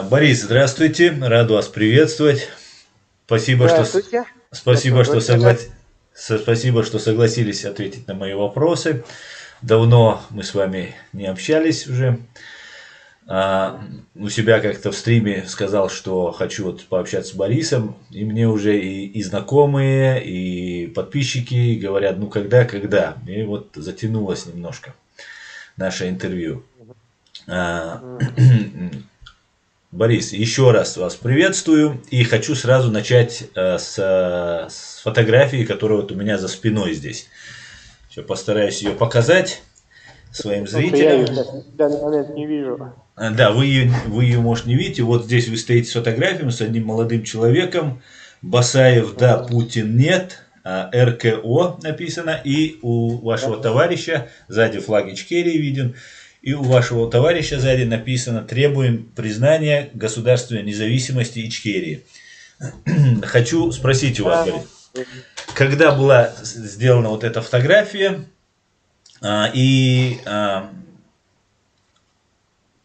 Борис, здравствуйте, рад вас приветствовать. Спасибо, что, Здравствуйте. Я спасибо, тоже что, очень рад. спасибо, что согласились ответить на мои вопросы. Давно мы с вами не общались уже. У себя как-то в стриме сказал, что хочу вот пообщаться с Борисом, и мне уже и знакомые, и подписчики говорят, ну когда. И вот затянулось немножко наше интервью. Мгм. А, Мгм. Борис, еще раз вас приветствую и хочу сразу начать с фотографии, которая вот у меня за спиной здесь. Сейчас постараюсь ее показать своим Потому я зрителям. ее сейчас в данный момент не вижу. Да, вы ее, может, не видите. Вот здесь вы стоите с фотографией с одним молодым человеком. Басаев да, Мгм. Путин нет. РКО написано. И у Да. вашего товарища, сзади флаг Ичкерии виден, и у вашего товарища сзади написано «Требуем признания государственной независимости Ичкерии». Хочу спросить у вас, Да. Борис, когда была сделана вот эта фотография, и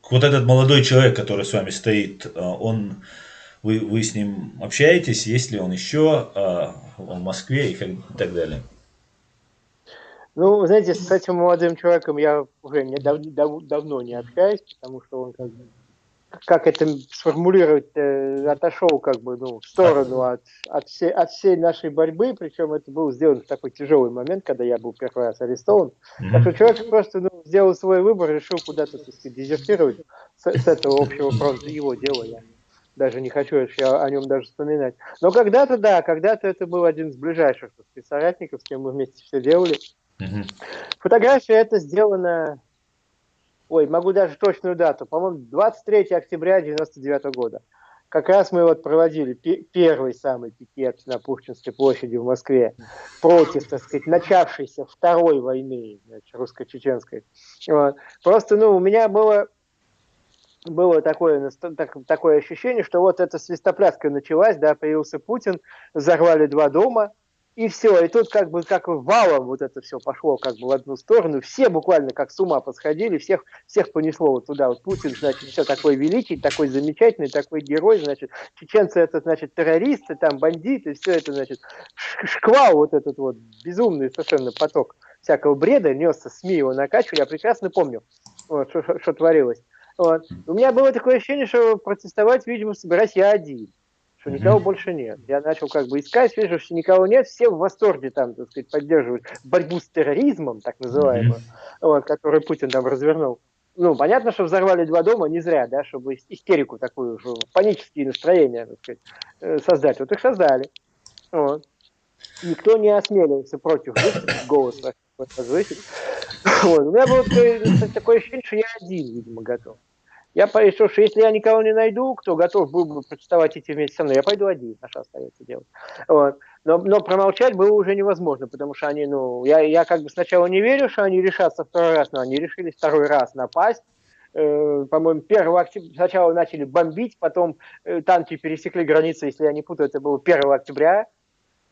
вот этот молодой человек, который с вами стоит, вы с ним общаетесь, есть ли он еще в Москве и так далее? Ну, вы знаете, с этим молодым человеком я уже давно не общаюсь, потому что он как это сформулировать, отошел как бы, ну, в А, сторону от всей нашей борьбы, причем это был сделан в такой тяжелый момент, когда я был первый раз арестован. Так мгм. что человек просто, ну, сделал свой выбор, решил куда-то, так сказать, дезертировать с этого общего фронта, его дело, я даже не хочу о нем даже вспоминать. Но когда-то, да, когда-то это был один из ближайших, так сказать, соратников, с кем мы вместе все делали. Мгм. Фотография эта сделана, ой, могу даже точную дату, по-моему, 23 октября 99 года. Как раз мы вот проводили первый самый пикет на Пушкинской площади в Москве против, так сказать, начавшейся второй войны, значит, русско-чеченской. Вот. Просто, ну, у меня было такое ощущение, что вот эта свистопляска началась, да, появился Путин, взорвали два дома, и все, и тут как бы как валом вот это все пошло как бы в одну сторону, все буквально как с ума посходили, всех понесло вот туда, вот Путин, значит, все такой великий, такой замечательный, такой герой, значит, чеченцы это, значит, террористы, там бандиты, все это, значит, шквал вот этот вот безумный совершенно поток всякого бреда несся, СМИ его накачивали, я прекрасно помню, вот, что творилось. Вот. У меня было такое ощущение, что протестовать, видимо, собираюсь я один, что никого Мгм. больше нет. Я начал как бы искать, вижу, что никого нет, все в восторге там, так сказать, поддерживают борьбу с терроризмом, так Мгм. называемую, вот, который Путин там развернул. Ну, понятно, что взорвали два дома не зря, да, чтобы истерику такую, панические настроения, так сказать, создать. Вот их создали. Вот. Никто не осмелился против выступить, голос возвысить. Вот. У меня было такое ощущение, что я один, видимо, готов. Я решил, что если я никого не найду, кто готов был бы протестовать идти вместе со мной, я пойду один, а что остается делать. Вот. Но промолчать было уже невозможно, потому что они, ну, я как бы сначала не верю, что они решатся второй раз, но они решили второй раз напасть. По-моему, 1 октября сначала начали бомбить, потом танки пересекли границу, если я не путаю, это было 1 октября.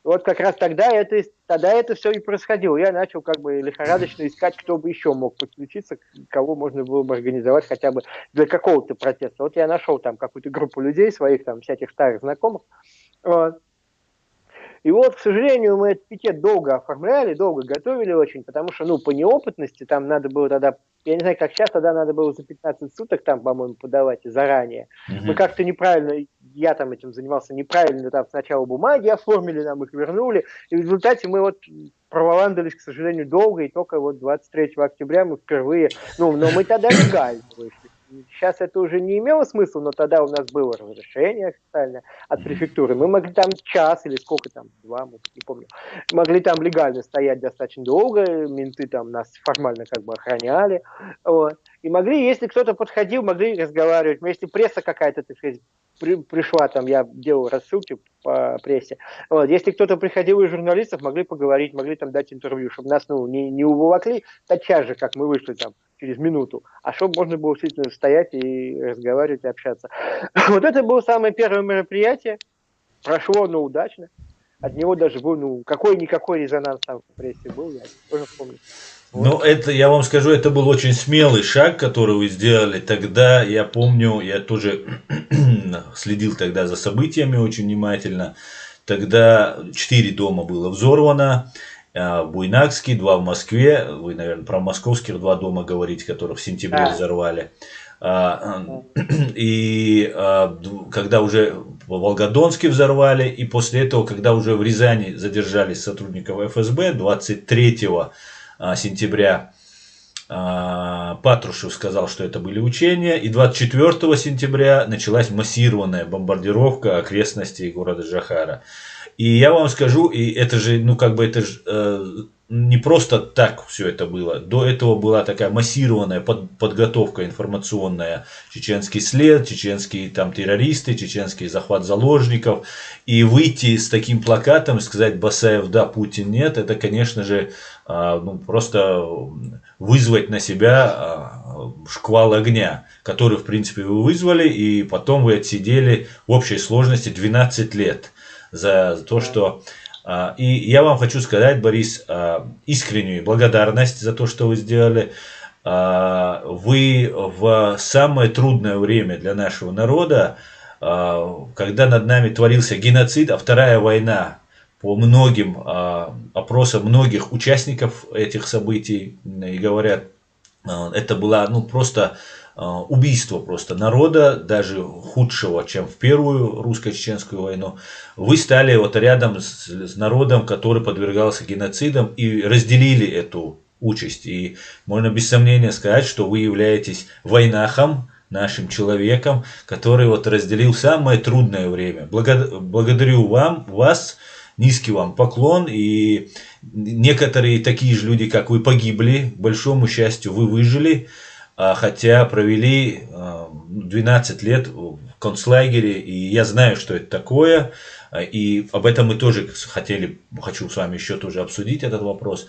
Вот как раз тогда это все и происходило. Я начал как бы лихорадочно искать, кто бы еще мог подключиться, кого можно было бы организовать хотя бы для какого-то протеста. Вот я нашел там какую-то группу людей, своих там всяких старых знакомых. Вот. И вот, к сожалению, мы этот пикет долго оформляли, долго готовили очень, потому что, ну, по неопытности там надо было тогда, я не знаю, как сейчас, тогда надо было за 15 суток там, по-моему, подавать заранее. Мы Мгм. как-то неправильно, я там этим занимался неправильно, там сначала бумаги оформили, нам их вернули, и в результате мы вот проволандались, к сожалению, долго, и только вот 23 октября мы впервые, ну, но мы тогда легально вышли. Сейчас это уже не имело смысла, но тогда у нас было разрешение официальное от префектуры. Мы могли там час или сколько там, два, может, не помню, могли там легально стоять достаточно долго, менты там нас формально как бы охраняли, вот. И могли, если кто-то подходил, могли разговаривать. Но если пресса какая-то, так сказать, пришла, там я делал рассылки по прессе, вот. Если кто-то приходил из журналистов, могли поговорить, могли там дать интервью, чтобы нас, ну, не уволокли тотчас же, как мы вышли там через минуту, а чтобы можно было действительно стоять и разговаривать, и общаться. Вот это было самое первое мероприятие, прошло, но удачно. От него даже был, ну, какой-никакой резонанс там в прессе был, я тоже помню. Вот. Ну, это, я вам скажу, это был очень смелый шаг, который вы сделали тогда. Я помню, я тоже следил тогда за событиями очень внимательно. Тогда 4 дома было взорвано. Буйнакский, 2 в Москве. Вы, наверное, про московских 2 дома говорите, которых в сентябре Да. взорвали. И когда уже в Волгодонске взорвали, и после этого, когда уже в Рязани задержали сотрудников ФСБ 23 сентября, Патрушев сказал, что это были учения, и 24 сентября началась массированная бомбардировка окрестностей города Джохара. И я вам скажу, и это же, ну как бы это же не просто так все это было. До этого была такая массированная подготовка информационная. Чеченский след, чеченские там террористы, чеченский захват заложников. И выйти с таким плакатом и сказать Басаев да, Путин нет, это, конечно же, ну, просто вызвать на себя шквал огня, который, в принципе, вы вызвали, и потом вы отсидели в общей сложности 12 лет за то, что... И я вам хочу сказать, Борис, искреннюю благодарность за то, что вы сделали. Вы в самое трудное время для нашего народа, когда над нами творился геноцид, а вторая война, по многим опросам многих участников этих событий, и говорят, это была ну, просто убийство просто народа, даже худшего, чем в первую русско-чеченскую войну. Вы стали вот рядом с народом, который подвергался геноцидам, и разделили эту участь. И можно без сомнения сказать, что вы являетесь войнахом, нашим человеком, который вот разделил самое трудное время. Благодарю вас, низкий вам поклон, и некоторые такие же люди, как вы, погибли, к большому счастью, вы выжили, хотя провели 12 лет в концлагере, и я знаю, что это такое, и об этом мы тоже хочу с вами еще тоже обсудить этот вопрос.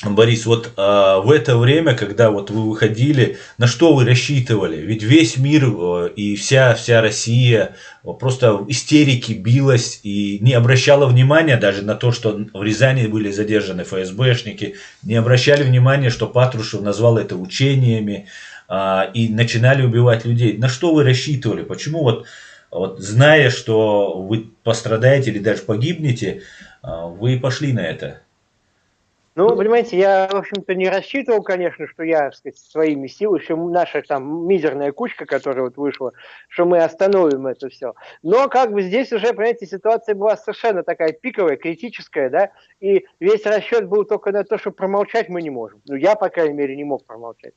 Борис, вот в это время, когда вот вы выходили, на что вы рассчитывали? Ведь весь мир и вся Россия просто в истерике билась и не обращала внимания даже на то, что в Рязани были задержаны ФСБшники, не обращали внимания, что Патрушев назвал это учениями, и начинали убивать людей. На что вы рассчитывали? Почему вот зная, что вы пострадаете или даже погибнете, вы пошли на это? Ну, понимаете, я, в общем-то, не рассчитывал, конечно, что я, так сказать, своими силами, что наша там мизерная кучка, которая вот вышла, что мы остановим это все. Но как бы здесь уже, понимаете, ситуация была совершенно такая пиковая, критическая, да, и весь расчет был только на то, что промолчать мы не можем. Ну, я, по крайней мере, не мог промолчать.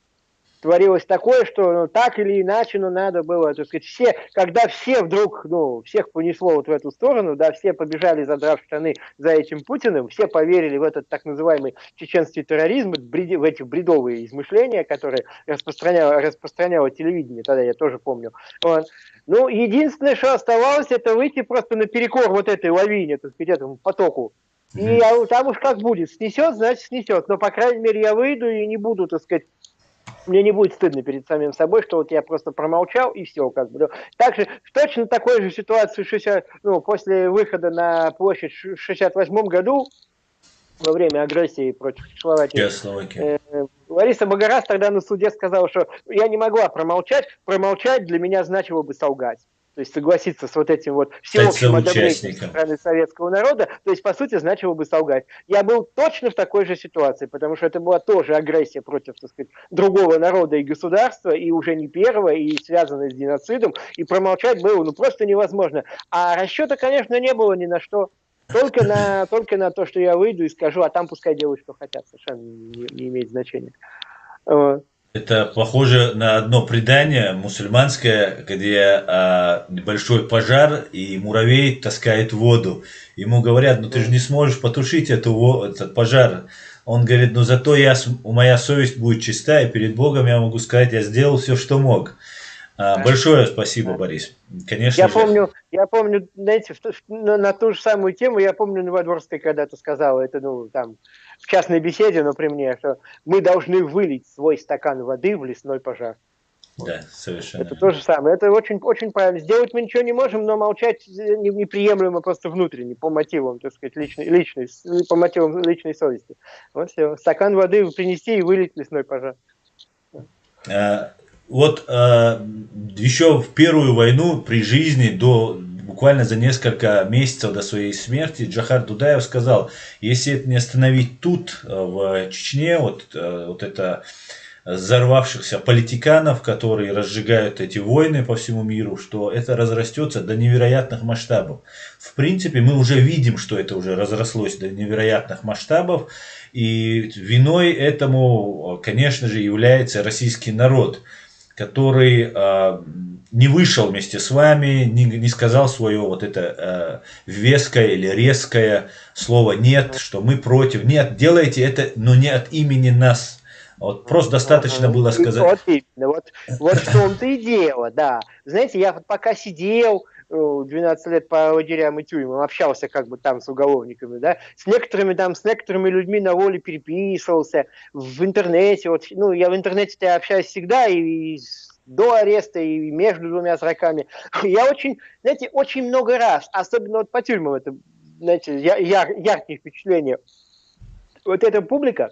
Творилось такое, что ну, так или иначе, ну, надо было, так сказать, когда все вдруг, ну, всех понесло вот в эту сторону, да, все побежали, задрав штаны за этим Путиным, все поверили в этот так называемый чеченский терроризм, в эти бредовые измышления, которые распространяло телевидение, тогда я тоже помню. Вот. Ну, единственное, что оставалось, это выйти просто наперекор вот этой лавине, так сказать, этому потоку. И там уж как будет, снесет, значит снесет, но, по крайней мере, я выйду и не буду, так сказать, мне не будет стыдно перед самим собой, что вот я просто промолчал и все, как бы. Также в точно такой же ситуации после выхода на площадь в 1968 году, во время агрессии против Чехословакии, Лариса Багарас тогда на суде сказала, что я не могла промолчать для меня значило бы солгать. То есть согласиться с вот этим вот всеобщим одобрением со стороны советского народа, то есть, по сути, значило бы солгать. Я был точно в такой же ситуации, потому что это была тоже агрессия против, так сказать, другого народа и государства, и уже не первого, и связанная с геноцидом, и промолчать было ну просто невозможно. А расчета, конечно, не было ни на что. Только на то, что я выйду и скажу, а там пускай делают, что хотят, совершенно не имеет значения. Это похоже на одно предание мусульманское, где небольшой пожар, и муравей таскает воду. Ему говорят, ну ты же не сможешь потушить этот пожар. Он говорит, ну зато моя совесть будет чиста, и перед Богом я могу сказать, я сделал все, что мог. Большое спасибо, Борис. Конечно я помню, знаете, на ту же самую тему, я помню, Новодворская когда-то сказала, это, ну, там, в частной беседе, но при мне, что мы должны вылить свой стакан воды в лесной пожар. Да, совершенно Это то верно. же самое. Это очень, очень правильно. Сделать мы ничего не можем, но молчать неприемлемо просто внутренне, по мотивам, так сказать, по мотивам личной совести. Вот все. Стакан воды принести и вылить лесной пожар. А, Вот еще в Первую войну при жизни буквально за несколько месяцев до своей смерти Джохар Дудаев сказал, если это не остановить тут, в Чечне, вот это взорвавшихся политиканов, которые разжигают эти войны по всему миру, что это разрастется до невероятных масштабов. В принципе, мы уже видим, что это уже разрослось до невероятных масштабов, и виной этому, конечно же, является российский народ, который не вышел вместе с вами, не сказал свое вот это веское или резкое слово «нет», что мы против. Нет, делайте это, но не от имени нас. Вот просто достаточно было сказать. Вот именно, вот в том-то и дело, да. Знаете, я вот пока сидел 12 лет по лагерям и тюрьмам, общался как бы там с уголовниками, да, с некоторыми людьми на воле переписывался, в интернете, вот, ну, я в интернете общаюсь всегда, и до ареста, и между двумя сроками. Я очень, знаете, очень много раз, особенно вот по тюрьмам, это, знаете, яркие впечатления. Вот эта публика,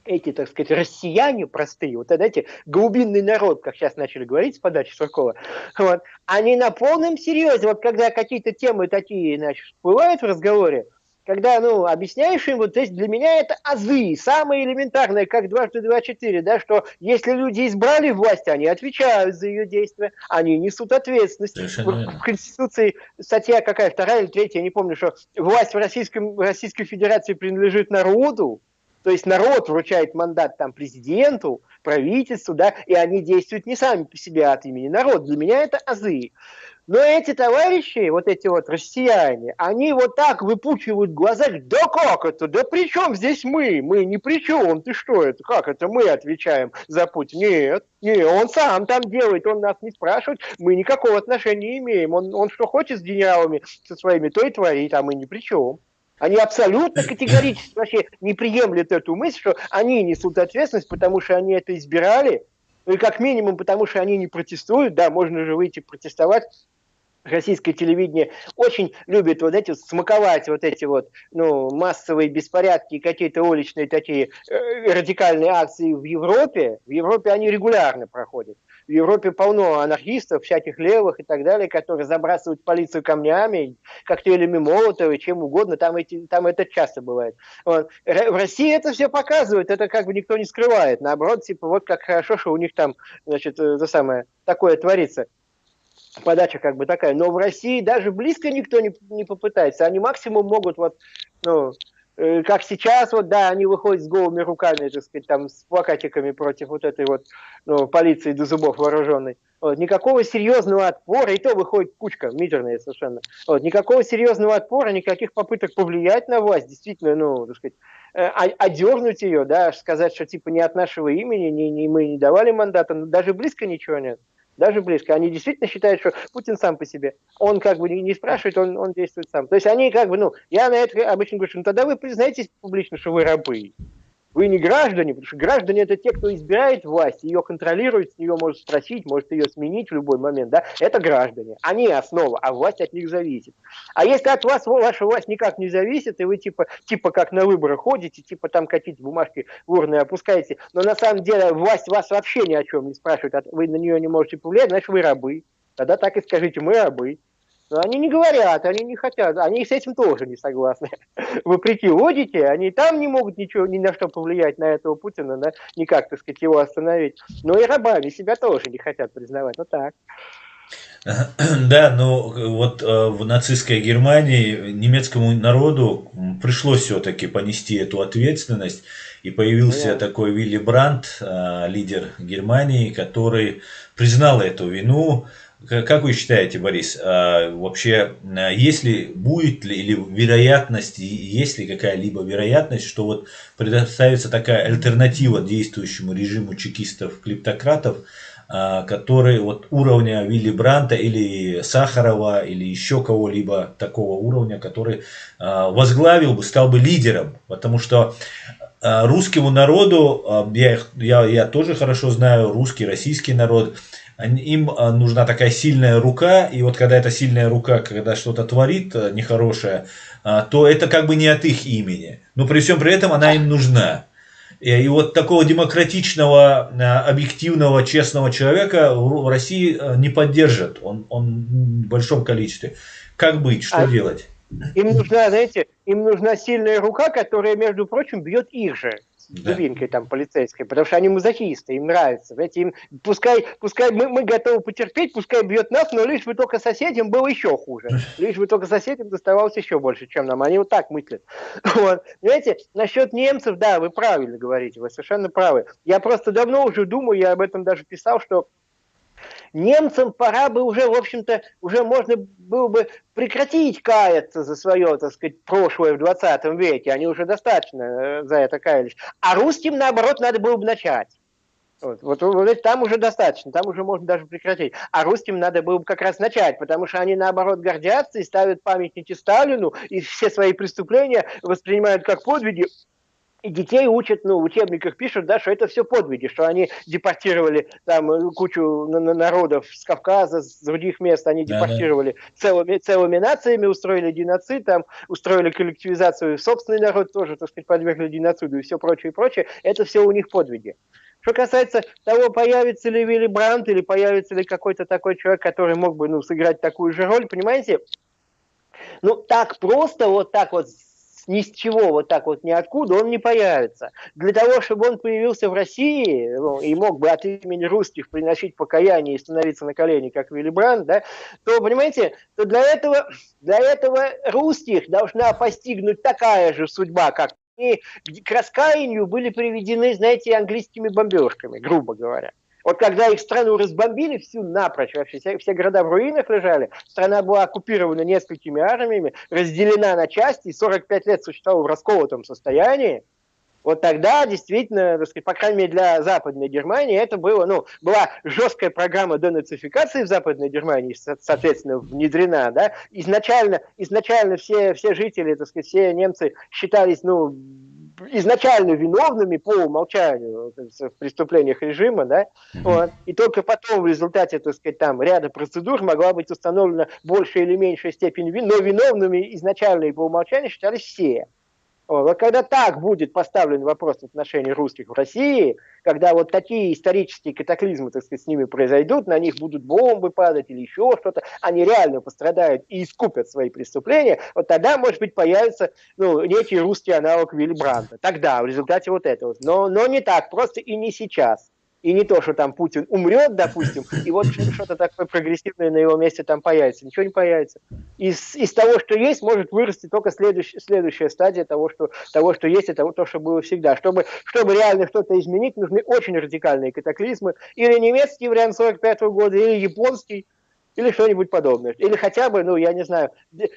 эти, так сказать, россияне простые, вот знаете, глубинный народ, как сейчас начали говорить с подачи Суркова, вот, они на полном серьезе, вот когда какие-то темы такие, значит, всплывают в разговоре, когда, ну, объясняешь им, вот, то есть для меня это азы, самое элементарное, как дважды два четыре, да, что если люди избрали власть, они отвечают за ее действия, они несут ответственность. Совершенно В верно. Конституции статья какая, вторая или третья, я не помню, что власть в Российской Федерации принадлежит народу, то есть народ вручает мандат там президенту, правительству, да, и они действуют не сами по себе, а от имени народа. Для меня это азы. Но эти товарищи, вот эти вот россияне, они вот так выпучивают глаза, да как это, да при чем здесь мы? Мы ни при чем, ты что это, как это мы отвечаем за Путина? Нет, он сам там делает, он нас не спрашивает, мы никакого отношения не имеем, он что хочет с генералами со своими, то и творит, а мы ни при чем. Они абсолютно категорически вообще не приемлют эту мысль, что они несут ответственность, потому что они это избирали, ну и как минимум потому, что они не протестуют, да, можно же выйти протестовать. Российское телевидение очень любит вот эти смаковать вот эти вот, ну, массовые беспорядки и какие-то уличные такие радикальные акции в Европе. В Европе они регулярно проходят. В Европе полно анархистов, всяких левых и так далее, которые забрасывают полицию камнями, коктейлями Молотова, чем угодно. Там это часто бывает. Вот. В России это все показывает, это как бы никто не скрывает. Наоборот, типа, вот как хорошо, что у них там, значит, такое творится. Подача как бы такая. Но в России даже близко никто не попытается. Они максимум могут вот, ну, как сейчас, вот, да, они выходят с голыми руками, так сказать, там, с плакатиками против вот этой вот, ну, полиции до зубов вооруженной. Вот, никакого серьезного отпора, и то выходит кучка, мизерная совершенно. Вот, никакого серьезного отпора, никаких попыток повлиять на власть, действительно, ну, так сказать, одернуть ее, да, сказать, что типа не от нашего имени, мы не давали мандата, даже близко ничего нет. Даже близко. Они действительно считают, что Путин сам по себе. Он как бы не спрашивает, он действует сам. То есть они как бы, ну, я на это обычно говорю, ну тогда вы признаетесь публично, что вы рабы. Вы не граждане, потому что граждане это те, кто избирает власть, ее контролирует, с нее может спросить, может ее сменить в любой момент, да, это граждане. Они основа, а власть от них зависит. А если от вас ваша власть никак не зависит, и вы типа как на выборы ходите, типа там какие-то бумажки в урны опускаете, но на самом деле власть вас вообще ни о чем не спрашивает, вы на нее не можете повлиять, значит вы рабы. Тогда так и скажите, мы рабы. Но они не говорят, они не хотят, они с этим тоже не согласны. Вопреки логике, они там не могут ничего, ни на что повлиять на этого Путина, да, никак, так сказать, его остановить. Но и рабами себя тоже не хотят признавать. Вот так. Да, но вот в нацистской Германии немецкому народу пришлось все-таки понести эту ответственность, и появился Понятно. такой Вилли Брандт, лидер Германии, который признал эту вину. Как вы считаете, Борис, вообще, будет ли или вероятность, есть ли какая-либо вероятность, что вот предоставится такая альтернатива действующему режиму чекистов-клептократов, который вот уровня Вилли Брандта или Сахарова или еще кого-либо такого уровня, который возглавил бы, стал бы лидером, потому что русскому народу, я тоже хорошо знаю русский, российский народ, им нужна такая сильная рука, и вот когда эта сильная рука, когда что-то творит нехорошее, то это как бы не от их имени. Но при всем при этом она им нужна. И вот такого демократичного, объективного, честного человека в России не поддержат. Он в большом количестве. Как быть, что делать? Им нужна, знаете, им нужна сильная рука, которая, между прочим, бьет их же дубинкой там полицейской, потому что они мазохисты, им нравится. Знаете, им, пускай мы готовы потерпеть, пускай бьет нас, но лишь бы только соседям было еще хуже. Лишь бы только соседям доставалось еще больше, чем нам. Они вот так мыслят. Вот. Понимаете, насчет немцев, да, вы правильно говорите, вы совершенно правы. Я просто давно уже думаю, я об этом даже писал, что немцам пора бы уже, в общем-то, уже можно было бы прекратить каяться за свое, так сказать, прошлое в 20 веке. Они уже достаточно за это каялись. А русским, наоборот, надо было бы начать. Вот там уже достаточно, там уже можно даже прекратить. А русским надо было бы как раз начать, потому что они, наоборот, гордятся и ставят памятники Сталину, и все свои преступления воспринимают как подвиги. И детей учат, в учебниках пишут, да, что это все подвиги, что они депортировали там кучу народов с Кавказа, с других мест, они депортировали целыми нациями, устроили геноцид, там, устроили коллективизацию, собственный народ тоже, так сказать, подвергли геноциду и все прочее, и прочее. Это все у них подвиги. Что касается того, появится ли Вилли Брандт или появится ли какой-то такой человек, который мог бы, сыграть такую же роль, понимаете, так просто, вот так вот, ни с чего, вот так вот ниоткуда он не появится. Для того, чтобы он появился в России и мог бы от имени русских приносить покаяние и становиться на колени, как Вилли Брандт, да, то, понимаете, то для этого русских должна постигнуть такая же судьба, как и к раскаянию были приведены, знаете, английскими бомбежками, грубо говоря. Вот когда их страну разбомбили всю напрочь, вообще все города в руинах лежали, страна была оккупирована несколькими армиями, разделена на части, 45 лет существовала в расколотом состоянии, вот тогда действительно, так сказать, по крайней мере для Западной Германии, это было, была жесткая программа денацификации в Западной Германии, соответственно, внедрена, да. Изначально все жители, так сказать, все немцы считались, изначально виновными по умолчанию в преступлениях режима, да, вот. И только потом в результате, так сказать, там ряда процедур могла быть установлена большая или меньшая степень вины, но виновными изначально и по умолчанию считались все. Вот когда так будет поставлен вопрос в отношении русских в России, когда вот такие исторические катаклизмы, так сказать, с ними произойдут, на них будут бомбы падать или еще что-то, они реально пострадают и искупят свои преступления, вот тогда, может быть, появится некий русский аналог Вилли Брандта. Тогда, в результате вот этого. Но не так просто и не сейчас. И не то, что там Путин умрет, допустим, и вот что-то такое прогрессивное на его месте там появится. Ничего не появится. Из того, что есть, может вырасти только следующая стадия того, что есть, это то, что было всегда. Чтобы реально что-то изменить, нужны очень радикальные катаклизмы. Или немецкий вариант 45 года, или японский, или что-нибудь подобное. Или хотя бы, я не знаю,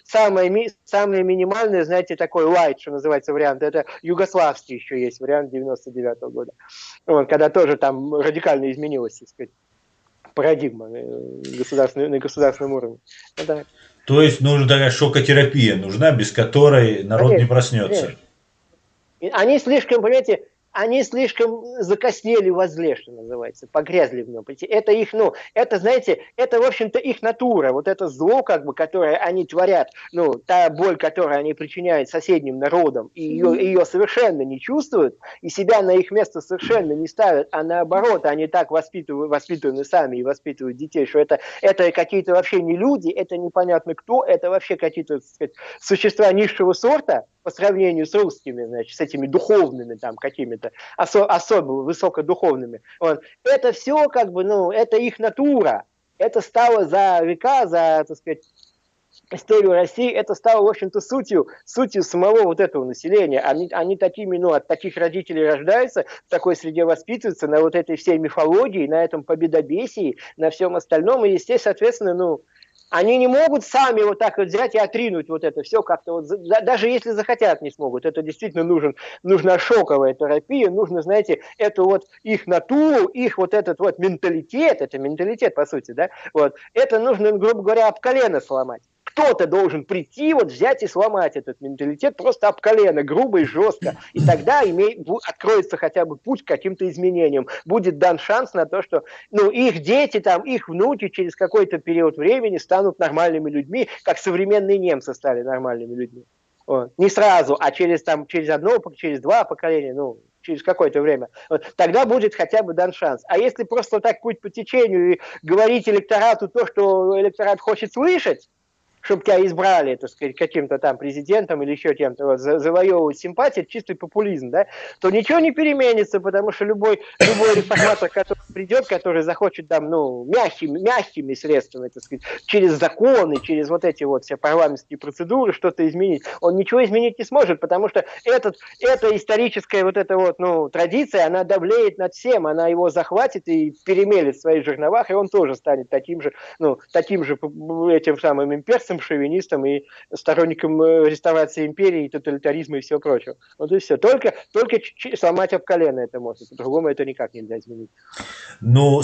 самое минимальное, знаете, такой light, что называется, вариант. Это югославский еще есть вариант 99 года. Когда тоже там радикально изменилась, так сказать, парадигма на государственном уровне. Да. То есть нужна такая шокотерапия, нужна, без которой народ не проснется. Конечно. Они слишком, понимаете, они слишком закоснели в возле, что называется, погрязли в нем. Это их, это, знаете, это, в общем-то, их натура. Вот это зло, которое они творят, та боль, которую они причиняют соседним народам, и ее совершенно не чувствуют, и себя на их место совершенно не ставят, а наоборот, они так воспитаны сами и воспитывают детей, что это какие-то вообще не люди, это непонятно кто, это вообще какие-то, так сказать, существа низшего сорта, по сравнению с русскими, значит, с этими духовными там какими-то, особо высокодуховными. Это все это их натура. Это стало за века, за, так сказать, историю России, это стало, в общем-то, сутью самого вот этого населения. Они такими, от таких родителей рождаются, в такой среде воспитываются, на вот этой всей мифологии, на этом победобесии, на всем остальном, и, естественно, соответственно, они не могут сами вот так вот взять и отринуть вот это все как-то, даже если захотят, не смогут. Это действительно нужна шоковая терапия, нужно, знаете, эту вот их натуру, их вот этот вот менталитет, это менталитет, по сути, да, вот, это нужно, грубо говоря, об колено сломать. кто-то должен прийти, вот взять и сломать этот менталитет просто об колено, грубо и жестко. И тогда откроется хотя бы путь к каким-то изменениям. Будет дан шанс на то, что их дети, там, их внуки через какой-то период времени станут нормальными людьми, как современные немцы стали нормальными людьми. Вот. Не сразу, а через одно, через два поколения, через какое-то время. Вот. Тогда будет хотя бы дан шанс. А если просто так путь по течению и говорить электорату то, что электорат хочет слышать, чтобы тебя избрали, так сказать, каким-то там президентом или еще кем-то, вот, завоевывать симпатии, это чистый популизм, да, то ничего не переменится, потому что любой реформатор, который придет, который захочет там, мягкими средствами, так сказать, через законы, через вот эти вот все парламентские процедуры что-то изменить, он ничего изменить не сможет, потому что эта историческая вот эта вот, традиция, она давлеет над всем, она его захватит и перемелет в своих жерновах, и он тоже станет таким же этим самым имперцем, шовинистом и сторонником реставрации империи, тоталитаризма и всего прочего. Вот и все. Только сломать об колено это может. По-другому это никак нельзя изменить.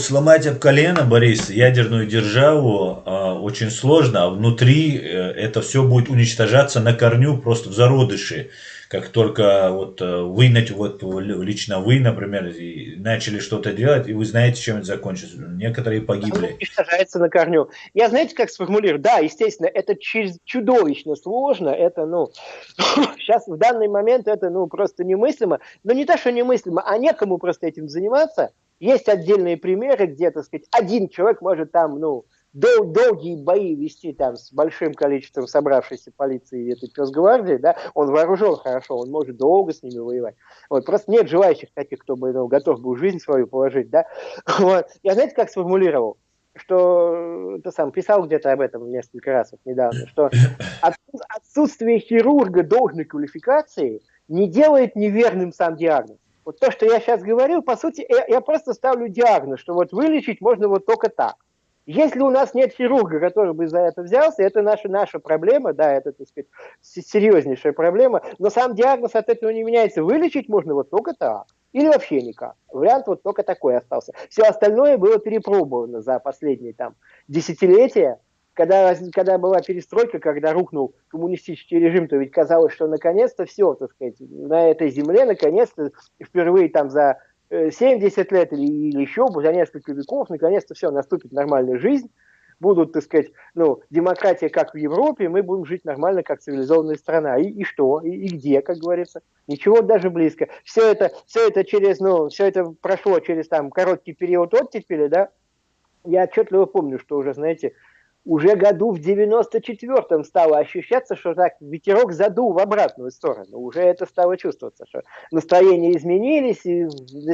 Сломать об колено, Борис, ядерную державу очень сложно, а внутри это все будет уничтожаться на корню, просто в зародыше. Как только лично вы, например, начали что-то делать, и вы знаете, чем это закончится. Некоторые погибли. Уничтожается на корню. Я, знаете, как сформулирую? Да, естественно, это чудовищно сложно. Это, сейчас в данный момент это, просто немыслимо. Но не то, что немыслимо, а некому просто этим заниматься. Есть отдельные примеры, где, так сказать, один человек может там, долгие бои вести там с большим количеством собравшейся полиции и этой пёсгвардии, да, он вооружен хорошо, он может долго с ними воевать. Вот, просто нет желающих таких, кто бы готов был жизнь свою положить, да. Вот. Я, знаете, как сформулировал? Что ты сам писал где-то об этом несколько раз недавно, что отсутствие хирурга должной квалификации не делает неверным сам диагноз. Вот то, что я сейчас говорил, по сути, я просто ставлю диагноз, что вот вылечить можно вот только так. Если у нас нет хирурга, который бы за это взялся, это наша проблема, да, это, так сказать, серьезнейшая проблема, но сам диагноз от этого не меняется. Вылечить можно вот только так. Или вообще никак. Вариант вот только такой остался. Все остальное было перепробовано за последние десятилетия. Когда была перестройка, когда рухнул коммунистический режим, то ведь казалось, что наконец-то все, так сказать, на этой земле, наконец-то, впервые за 70 лет или еще за несколько веков, наконец-то все, наступит нормальная жизнь, будут, так сказать, демократия, как в Европе, мы будем жить нормально, как цивилизованная страна. И что? И где, как говорится? Ничего даже близко. Все это прошло через короткий период оттепели, да. Я отчетливо помню, что уже, знаете, уже году в 94-м стало ощущаться, что так ветерок задул в обратную сторону. Уже это стало чувствоваться, что настроения изменились, и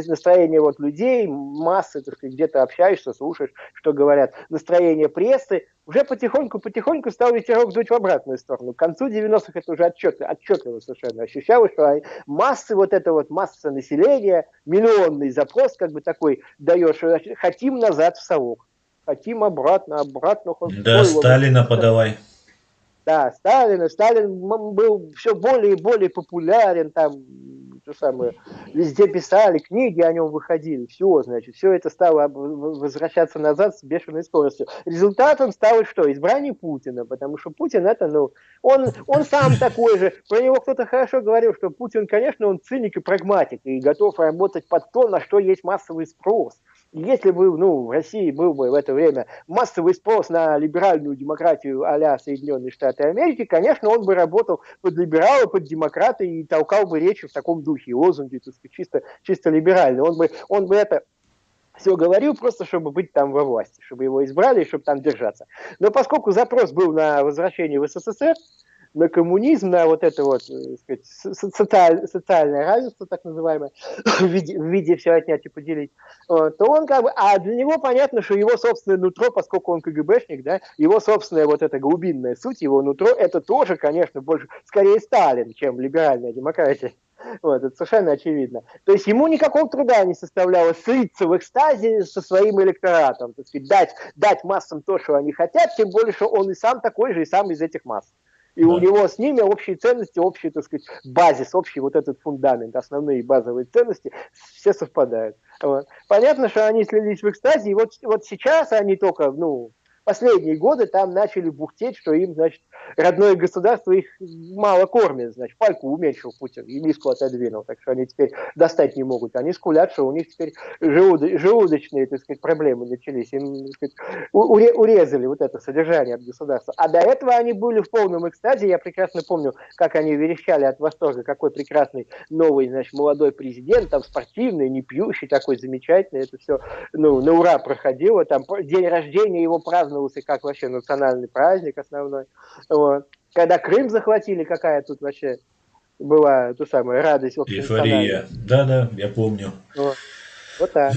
настроение людей, массы, так сказать, где-то общаешься, слушаешь, что говорят, настроение прессы, уже потихоньку стал ветерок дуть в обратную сторону. К концу 90-х это уже отчетливо совершенно ощущалось, что массы, масса населения, миллионный запрос, как бы такой даешь, хотим назад в совок. Хотим обратно. Да, Сталина подавай. Да, Сталин был все более и более популярен, везде писали, книги о нем выходили, все это стало возвращаться назад с бешеной скоростью. Результатом стало что? Избрание Путина, потому что Путин это, он сам такой же, про него кто-то хорошо говорил, что Путин, конечно, он циник и прагматик, и готов работать под то, на что есть массовый спрос. Если бы в России был бы в это время массовый спрос на либеральную демократию а-ля Соединенные Штаты Америки, конечно, он бы работал под либерала, под демократа и толкал бы речи в таком духе, лозунги, так сказать, чисто либеральные. Он бы это все говорил просто, чтобы быть там во власти, чтобы его избрали и чтобы там держаться. Но поскольку запрос был на возвращение в СССР, на коммунизм, на сказать, социальное равенство, так называемое, в виде все отнять и поделить, то он а для него понятно, что его собственное нутро, поскольку он КГБшник, да, его собственная эта глубинная суть, его нутро, это тоже, конечно, скорее Сталин, чем либеральная демократия. Это совершенно очевидно. То есть ему никакого труда не составляло слиться в экстазе со своим электоратом, так сказать, дать массам то, что они хотят, тем более, что он и сам такой же, и сам из этих масс. И у него с ними общие ценности, общий, так сказать, базис, общий этот фундамент, основные базовые ценности, все совпадают. Понятно, что они слились в экстазе, и вот сейчас они только, последние годы там начали бухтеть, что им, значит, родное государство их мало кормит, значит, пальку уменьшил Путин и миску отодвинул, так что они теперь достать не могут. Они скулят, что у них теперь желудочные, так сказать, проблемы начались. Им, так сказать, урезали вот это содержание от государства. А до этого они были в полном экстазе. Я прекрасно помню, как они верещали от восторга, какой прекрасный новый, значит, молодой президент, там спортивный, не пьющий, такой замечательный. Это все, ну, на ура проходило. Там день рождения его праздновался как вообще национальный праздник основной. Вот. Когда Крым захватили, какая тут вообще была ту самую радость Эйфория. Да-да, я помню. Вот так.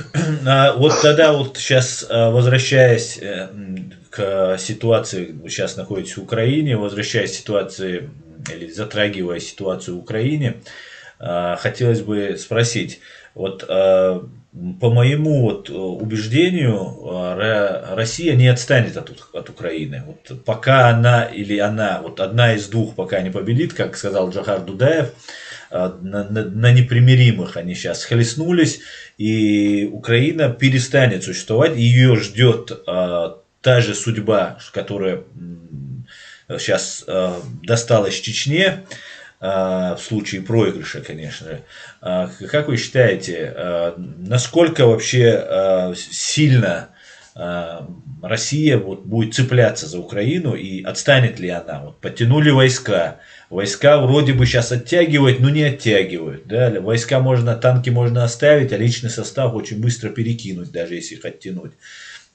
Вот тогда вот сейчас, возвращаясь к ситуации, вы сейчас находитесь в Украине, возвращаясь к ситуации или затрагивая ситуацию в Украине, хотелось бы спросить, вот по моему вот убеждению, Россия не отстанет от Украины. Вот пока она, вот одна из двух пока не победит, как сказал Джохар Дудаев, на непримиримых они сейчас схлестнулись, и Украина перестанет существовать, ее ждет та же судьба, которая сейчас досталась Чечне, в случае проигрыша, конечно. Как вы считаете, насколько вообще сильно Россия вот будет цепляться за Украину и отстанет ли она? Вот подтянули войска. Войска вроде бы сейчас оттягивают, но не оттягивают. Да? Войска можно, танки можно оставить, а личный состав очень быстро перекинуть, даже если их оттянуть.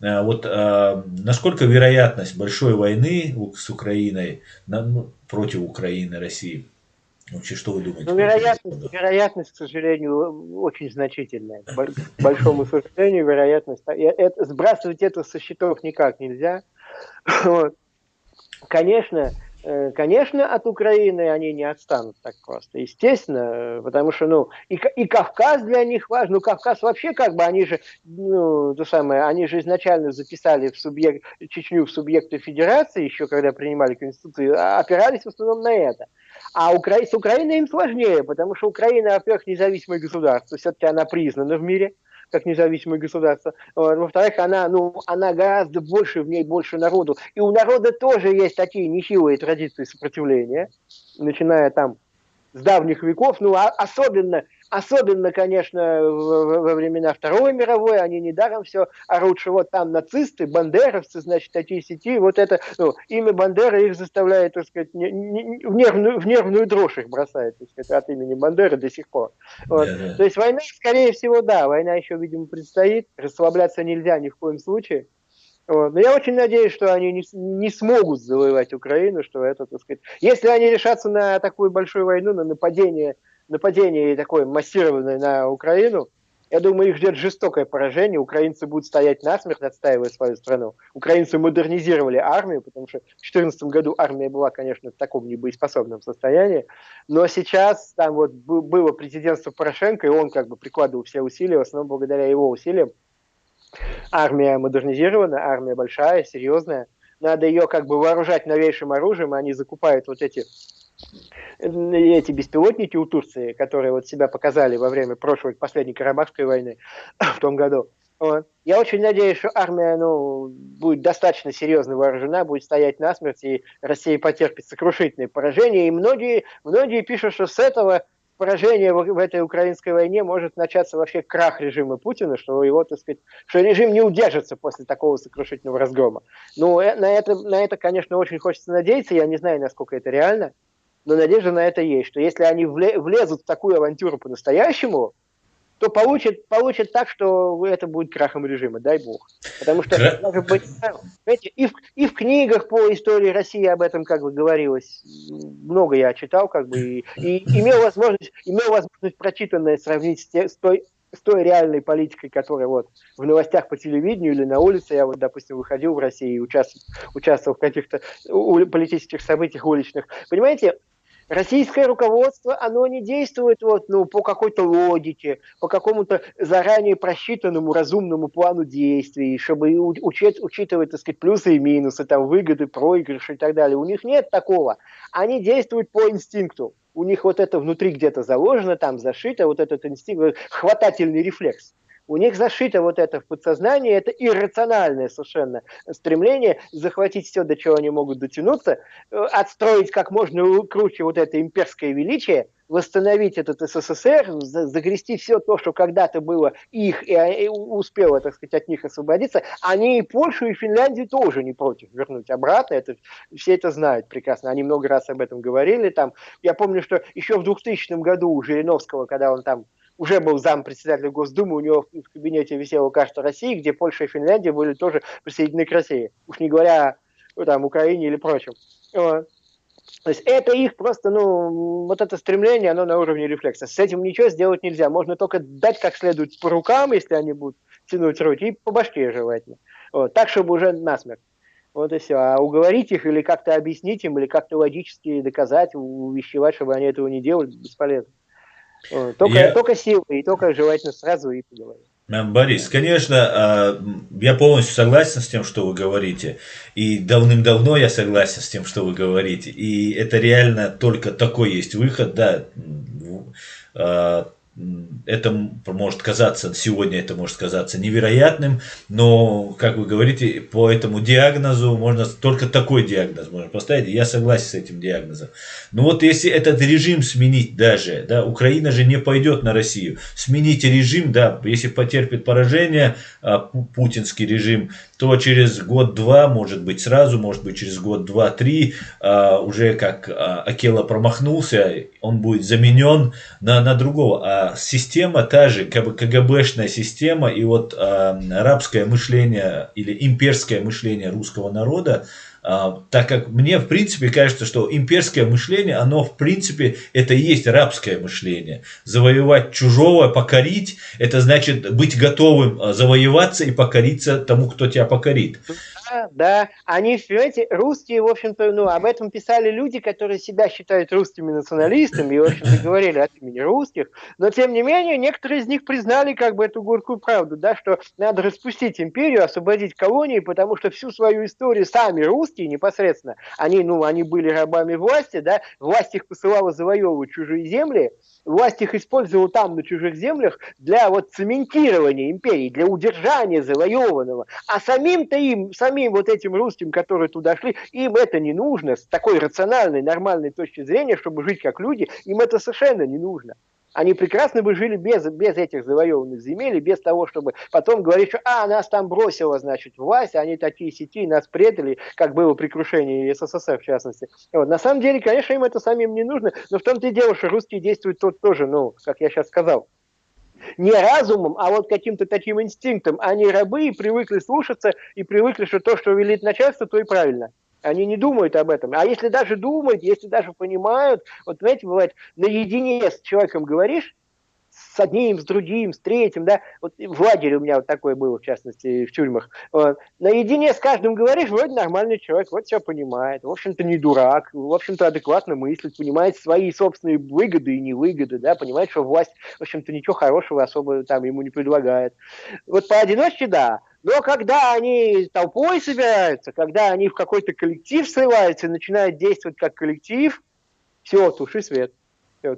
Вот насколько вероятность большой войны с Украиной против Украины, России? Вообще, что вы думаете? Ну, вероятность, к сожалению, очень значительная. К большому сожалению, вероятность. Сбрасывать это со счетов никак нельзя. Вот. Конечно, от Украины они не отстанут так просто, естественно, потому что, ну, и Кавказ для них важен. Ну, Кавказ вообще, как бы, они же, ну, они же изначально записали Чечню в субъекты федерации, еще когда принимали Конституцию, опирались в основном на это. А с Украиной им сложнее, потому что Украина, во-первых, независимое государство, все-таки она признана в мире как независимое государство. Во-вторых, она гораздо больше, в ней больше народу. И у народа тоже есть такие нехилые традиции сопротивления, начиная там с давних веков, ну, особенно, конечно, во времена Второй мировой, они недаром все орут, что вот там нацисты, бандеровцы, значит, такие сети, вот это, ну, имя Бандеры их заставляет, так сказать, в нервную дрожь их бросает, так сказать, от имени Бандеры до сих пор. Вот. Да. То есть война, скорее всего, да, война еще, видимо, предстоит, расслабляться нельзя ни в коем случае. Вот. Но я очень надеюсь, что они не смогут завоевать Украину, что это, так сказать, если они решатся на такую большую войну, на нападение такое массированное на Украину, я думаю, их ждет жестокое поражение. Украинцы будут стоять насмерть, отстаивая свою страну. Украинцы модернизировали армию, потому что в 2014 году армия была, конечно, в таком небоеспособном состоянии. Но сейчас там вот было президентство Порошенко, и он как бы прикладывал все усилия, в основном благодаря его усилиям. Армия модернизирована, армия большая, серьезная. Надо ее как бы вооружать новейшим оружием, они закупают вот эти беспилотники у Турции, которые вот себя показали во время последней Карабахской войны в том году. Вот. Я очень надеюсь, что армия, ну, будет достаточно серьезно вооружена, будет стоять насмерть, и Россия потерпит сокрушительное поражение. И многие пишут, что с этого поражение в этой украинской войне может начаться вообще крах режима Путина, что его, так сказать, что режим не удержится после такого сокрушительного разгрома. Ну, на это, конечно, очень хочется надеяться, я не знаю, насколько это реально, но надежда на это есть, что если они влезут в такую авантюру по-настоящему, то получат так, что это будет крахом режима, дай бог. Потому что, знаете, и в книгах по истории России об этом как бы говорилось, много я читал, как бы, и имел возможность прочитанное сравнить с той реальной политикой, которая вот в новостях по телевидению или на улице, я вот, допустим, выходил в России и участвовал в каких-то политических событиях уличных. Понимаете, российское руководство, оно не действует вот, ну, по какой-то логике, по какому-то заранее просчитанному разумному плану действий, чтобы учитывать, так сказать, плюсы и минусы, там, выгоды, проигрыши и так далее. У них нет такого. Они действуют по инстинкту. У них вот это внутри где-то заложено, там зашито, вот этот инстинкт, хватательный рефлекс. У них зашито вот это в подсознании, это иррациональное совершенно стремление захватить все, до чего они могут дотянуться, отстроить как можно круче вот это имперское величие, восстановить этот СССР, загрести все то, что когда-то было их, и успело, так сказать, от них освободиться. Они и Польшу, и Финляндию тоже не против вернуть обратно. Все это знают прекрасно. Они много раз об этом говорили. Там, я помню, что еще в 2000 году у Жириновского, когда он там уже был зампредседателя Госдумы, у него в кабинете висела карта России, где Польша и Финляндия были тоже присоединены к России. Уж не говоря о Украине или прочем. То есть это их просто, вот это стремление, оно на уровне рефлекса. С этим ничего сделать нельзя. Можно только дать как следует по рукам, если они будут тянуть руки, и по башке желательно. Так, чтобы уже насмерть. Вот и все. А уговорить их или как-то объяснить им, или как-то логически доказать, увещевать, чтобы они этого не делали, бесполезно. Только силой, и только желательно сразу и поговорить. Борис, конечно, я полностью согласен с тем, что вы говорите, и давным-давно я согласен с тем, что вы говорите, и это реально только такой есть выход, да, это может казаться, сегодня это может казаться невероятным, но, как вы говорите, по этому диагнозу можно только такой диагноз можно поставить, и я согласен с этим диагнозом. Но вот если этот режим сменить даже, да, Украина же не пойдет на Россию, смените режим, да, если потерпит поражение путинский режим, то через год-два, может быть сразу, может быть через год, два, три, уже как Акела промахнулся, он будет заменен на другого. А система та же, как бы КГБшная система, и вот арабское мышление или имперское мышление русского народа, так как мне в принципе кажется, что имперское мышление, оно в принципе это и есть рабское мышление. Завоевать чужого, покорить, это значит быть готовым завоеваться и покориться тому, кто тебя покорит. Да, они, понимаете, русские, в общем-то, об этом писали люди, которые себя считают русскими националистами, и, в общем-то, говорили от имени русских, но, тем не менее, некоторые из них признали как бы эту горькую правду, да, что надо распустить империю, освободить колонии, потому что всю свою историю сами русские непосредственно, они были рабами власти, да, власть их посылала завоевывать чужие земли, власть их использовала там, на чужих землях, для вот цементирования империи, для удержания завоеванного, а самим вот этим русским, которые туда шли, им это не нужно, с такой рациональной, нормальной точки зрения, чтобы жить как люди, им это совершенно не нужно. Они прекрасно бы жили без этих завоеванных земель, без того, чтобы потом говорить, что нас там бросила, значит, власть, они такие-сякие, нас предали, как было при крушении СССР, в частности. На самом деле, конечно, им это самим не нужно, но в том-то и дело, что русские действуют тут тоже, как я сейчас сказал, не разумом, а вот каким-то таким инстинктом. Они рабы и привыкли слушаться, и привыкли, что то, что велит начальство, то и правильно. Они не думают об этом. А если даже думают, если даже понимают, вот знаете, бывает, наедине с человеком говоришь, с одним, с другим, с третьим, да, вот в лагере у меня вот такое было, в частности, в тюрьмах. Наедине с каждым говоришь, вроде нормальный человек, вот все понимает, в общем-то не дурак, в общем-то адекватно мыслит, понимает свои собственные выгоды и невыгоды, да, понимает, что власть, в общем-то, ничего хорошего особо там ему не предлагает. Вот поодиночке, да. Но когда они толпой собираются, когда они в какой-то коллектив сливаются и начинают действовать как коллектив, все, туши свет.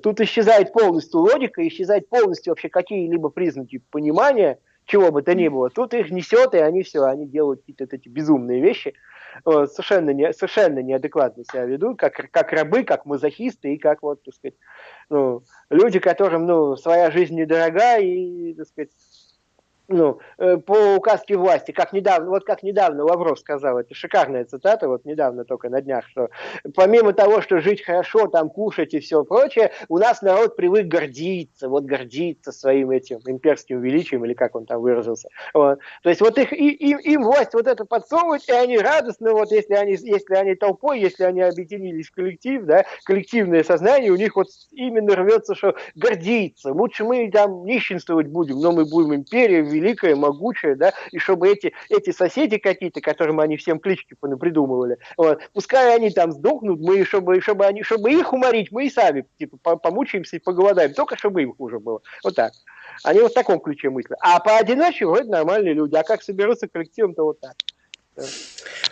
Тут исчезает полностью логика, исчезает полностью вообще какие-либо признаки понимания, чего бы то ни было. Тут их несет, и они делают какие-то эти безумные вещи, совершенно неадекватно себя ведут, как рабы, как мазохисты, и как, вот, так сказать, люди, которым, своя жизнь недорога, и, так сказать, по указке власти, как недавно Лавров сказал, это шикарная цитата, вот недавно только на днях, что помимо того, что жить хорошо, там кушать и все прочее, у нас народ привык гордиться своим этим имперским величием, или как он там выразился. Вот. То есть вот им власть вот это подсовывает, и они радостно, вот если они толпой, если они объединились в коллектив, да, коллективное сознание у них вот именно рвется, что гордиться. Лучше мы там нищенствовать будем, но мы будем империей, великая, могучая, да, и чтобы эти соседи какие-то, которым они всем клички понапридумывали, вот, пускай они там сдохнут, мы, чтобы их уморить, мы и сами, типа, помучаемся и поголодаем, только чтобы им хуже было. Вот так. Они вот в таком ключе мыслят. А поодиночке вроде нормальные люди, а как соберутся коллективом, то вот так.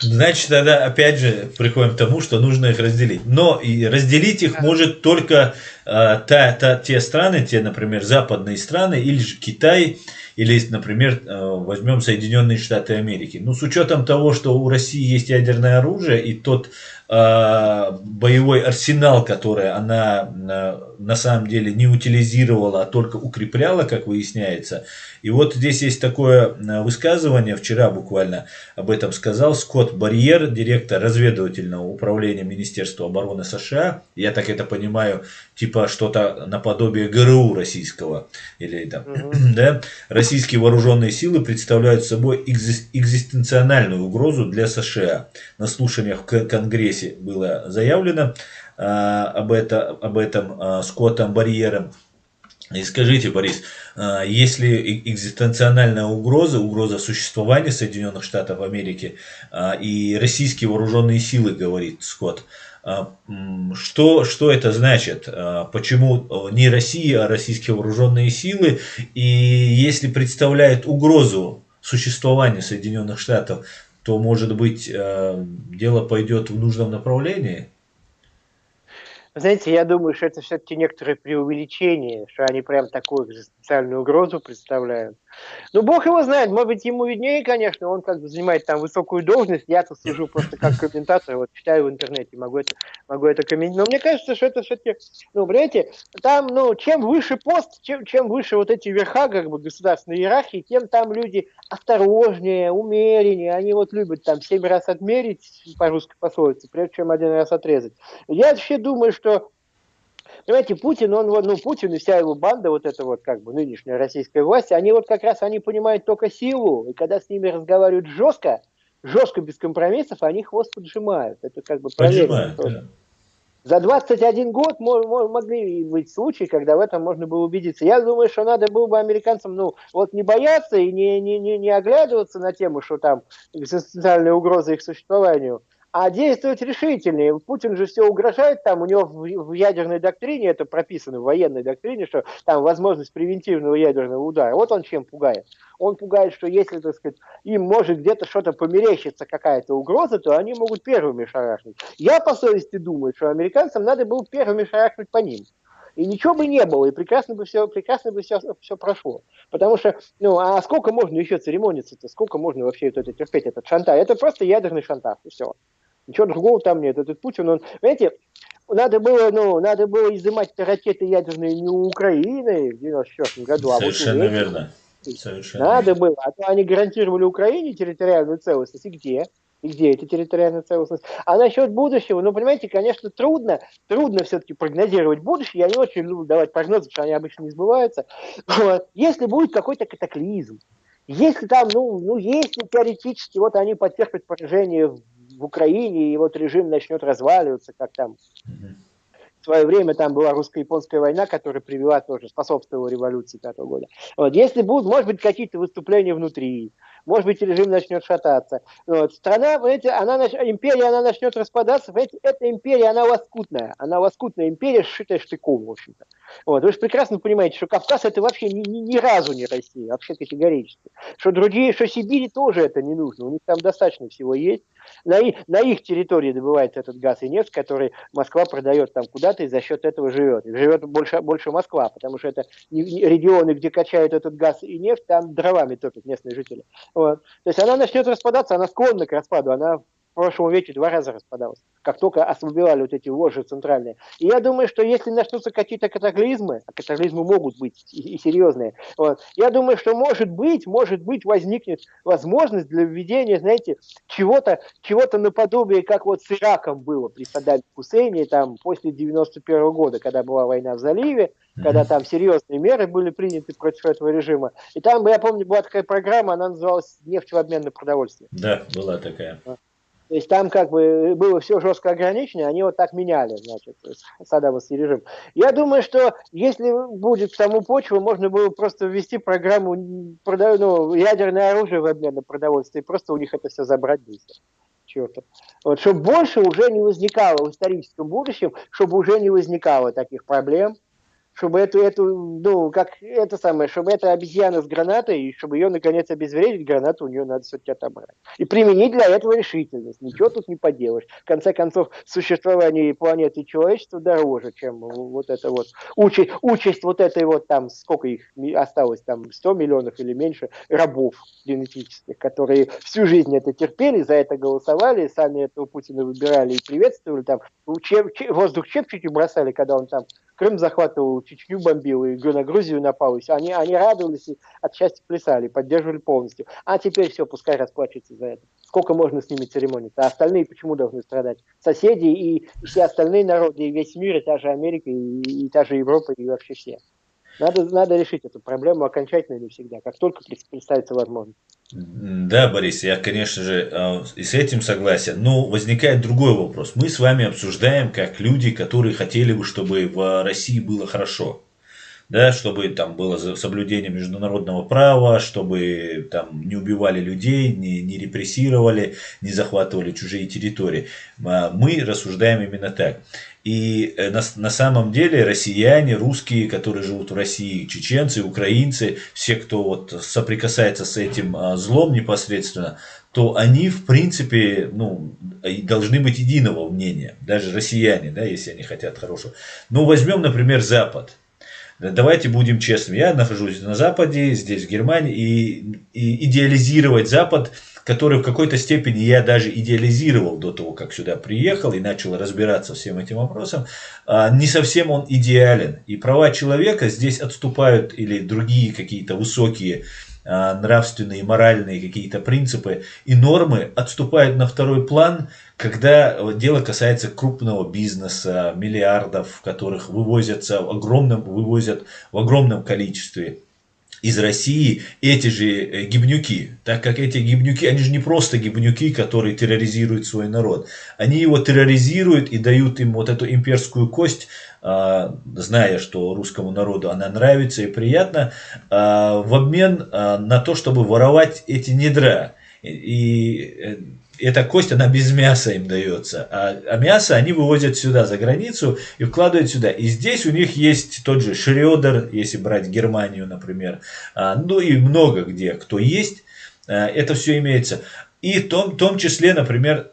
Значит, тогда опять же приходим к тому, что нужно их разделить. Но и разделить их может только те страны, те, например, западные страны, или же Китай, или, например, возьмем Соединенные Штаты Америки. Ну, с учетом того, что у России есть ядерное оружие, и тот боевой арсенал, который она на самом деле не утилизировала, а только укрепляла, как выясняется. И вот здесь есть такое высказывание, вчера буквально об этом сказал Скотт Барьер, директор разведывательного управления Министерства обороны США. Я так это понимаю, типа что-то наподобие ГРУ российского. Или там, да? Российские вооруженные силы представляют собой экзистенциональную угрозу для США. На слушаниях в Конгрессе было заявлено об этом Скоттом Барьером. И скажите, Борис, если экзистенциональная угроза существования Соединенных Штатов Америки и российские вооруженные силы, говорит Скотт, что это значит? Почему не Россия, а российские вооруженные силы? И если представляет угрозу существования Соединенных Штатов, то, может быть, дело пойдет в нужном направлении? Знаете, я думаю, что это все-таки некоторое преувеличение, что они прям такую экзистенциальную угрозу представляют. Ну, бог его знает, может быть, ему виднее, конечно, он как бы занимает там высокую должность, я-то сужу просто как комментатор, вот читаю в интернете, могу это комментировать. Но мне кажется, что это все-таки, ну, понимаете, там, ну, чем выше пост, чем выше вот эти верха, как бы, государственной иерархии, тем там люди осторожнее, умереннее, они вот любят там 7 раз отмерить, по русской пословице, прежде чем 1 раз отрезать. Я вообще думаю, что понимаете, Путин, Путин и вся его банда, вот эта вот как бы нынешняя российская власть, они вот как раз, они понимают только силу, и когда с ними разговаривают жестко, без компромиссов, они хвост поджимают. Это как бы проверено. Да. За 21 год могли быть случаи, когда в этом можно было убедиться. Я думаю, что надо было бы американцам, ну, вот не бояться и не оглядываться на тему, что там экзистенциальная угроза их существованию, а действовать решительнее. Путин же все угрожает, там у него в ядерной доктрине, это прописано в военной доктрине, что там возможность превентивного ядерного удара. Вот он чем пугает. Он пугает, что если, так сказать, им может где-то что-то померещиться, какая-то угроза, то они могут первыми шарахнуть. Я по совести думаю, что американцам надо было первыми шарахнуть по ним. И ничего бы не было, и прекрасно бы все прошло. Потому что, ну, а сколько можно еще церемониться-то, сколько можно вообще это терпеть, этот шантаж? Это просто ядерный шантаж, и все. Ничего другого там нет. Этот Путин, он, знаете, надо было изымать ракеты ядерные не у Украины в 94 году, Совершенно а вот у верно. Надо было. А то они гарантировали Украине территориальную целостность. И где? И где эта территориальная целостность? А насчет будущего, ну, понимаете, конечно, трудно все-таки прогнозировать будущее. Я не очень люблю давать прогнозы, потому что они обычно не сбываются. Вот. Если будет какой-то катаклизм, если там, если теоретически вот они потерпят поражение в Украине, и вот режим начнет разваливаться, как там в свое время там была русско-японская война, которая привела тоже, способствовала революции 5-го года. Вот. Если будут, может быть, какие-то выступления внутри, может быть, режим начнет шататься. Вот. Страна, понимаете, империя, она начнет распадаться. Понимаете, эта империя, она лоскутная. Она лоскутная империя, сшитая штыком, в общем-то. Вот. Вы же прекрасно понимаете, что Кавказ это вообще ни разу не Россия, вообще категорически. Что Сибири тоже это не нужно. У них там достаточно всего есть. На их территории добывается этот газ и нефть, который Москва продает там куда-то и за счет этого живет. И живет больше Москва, потому что это регионы, где качают этот газ и нефть, там дровами топят местные жители. Вот. То есть она начнет распадаться, она склонна к распаду, она в прошлом веке 2 раза распадалась, как только ослабевали вот эти вожжи центральные. И я думаю, что если начнутся какие-то катаклизмы, а катаклизмы могут быть и серьезные, вот, я думаю, что может быть возникнет возможность для введения, знаете, чего-то наподобие, как вот с Ираком было при Саддаме Хусейне, там, после 91 года, когда была война в заливе, когда там серьезные меры были приняты против этого режима. И там, я помню, была такая программа, она называлась «Нефть в обмен на продовольствие». Да, была такая. То есть там как бы было все жестко ограничено, они вот так меняли, значит, саддамовский режим. Я думаю, что если будет саму почву, можно было просто ввести программу ядерное оружие в обмен на продовольствие, и просто у них это все забрать быстро. Чертов. Вот, чтобы больше уже не возникало в историческом будущем, чтобы уже не возникало таких проблем, чтобы ну, как это самое, чтобы эта обезьяна с гранатой, и чтобы ее наконец обезвредить, гранату у нее надо все-таки отобрать. И применить для этого решительность. Ничего тут не поделаешь. В конце концов, существование планеты человечества дороже, чем вот это вот участь вот этой вот там, сколько их осталось, там 100 миллионов или меньше рабов генетических, которые всю жизнь это терпели, за это голосовали, сами этого Путина выбирали и приветствовали, там воздух чепчики бросали, когда он там Крым захватывал, Чечню бомбил, и на Грузию напал. И они радовались и от счастья плясали, поддерживали полностью. А теперь все, пускай расплачется за это. Сколько можно с ними церемониться? А остальные почему должны страдать? Соседи и все остальные народы, и весь мир, и та же Америка, и та же Европа, и вообще все. Надо решить эту проблему окончательно и навсегда, как только представится возможность. Да, Борис, я, конечно же, и с этим согласен. Но возникает другой вопрос. Мы с вами обсуждаем как люди, которые хотели бы, чтобы в России было хорошо. Да, чтобы там было соблюдение международного права, чтобы там не убивали людей, не репрессировали, не захватывали чужие территории. Мы рассуждаем именно так. И на самом деле россияне, русские, которые живут в России, чеченцы, украинцы, все, кто вот соприкасается с этим злом непосредственно, то они, в принципе, ну, должны быть единого мнения, даже россияне, да, если они хотят хорошего. Ну, возьмем, например, Запад. Давайте будем честными. Я нахожусь на Западе, здесь в Германии, и идеализировать Запад, который в какой-то степени я даже идеализировал до того, как сюда приехал и начал разбираться всем этим вопросом, не совсем он идеален. И права человека здесь отступают, или другие какие-то высокие нравственные, моральные какие-то принципы и нормы отступают на второй план, когда дело касается крупного бизнеса, миллиардов, которых вывозят в огромном количестве из России эти же гибнюки, так как эти гибнюки, они же не просто гибнюки, которые терроризируют свой народ, они его терроризируют и дают им вот эту имперскую кость, зная, что русскому народу она нравится и приятна, в обмен на то, чтобы воровать эти недра. И эта кость, она без мяса им дается. А мясо они вывозят сюда, за границу, и вкладывают сюда. И здесь у них есть тот же Шредер, если брать Германию, например. Ну и много где, кто есть. Это все имеется. И в том числе, например,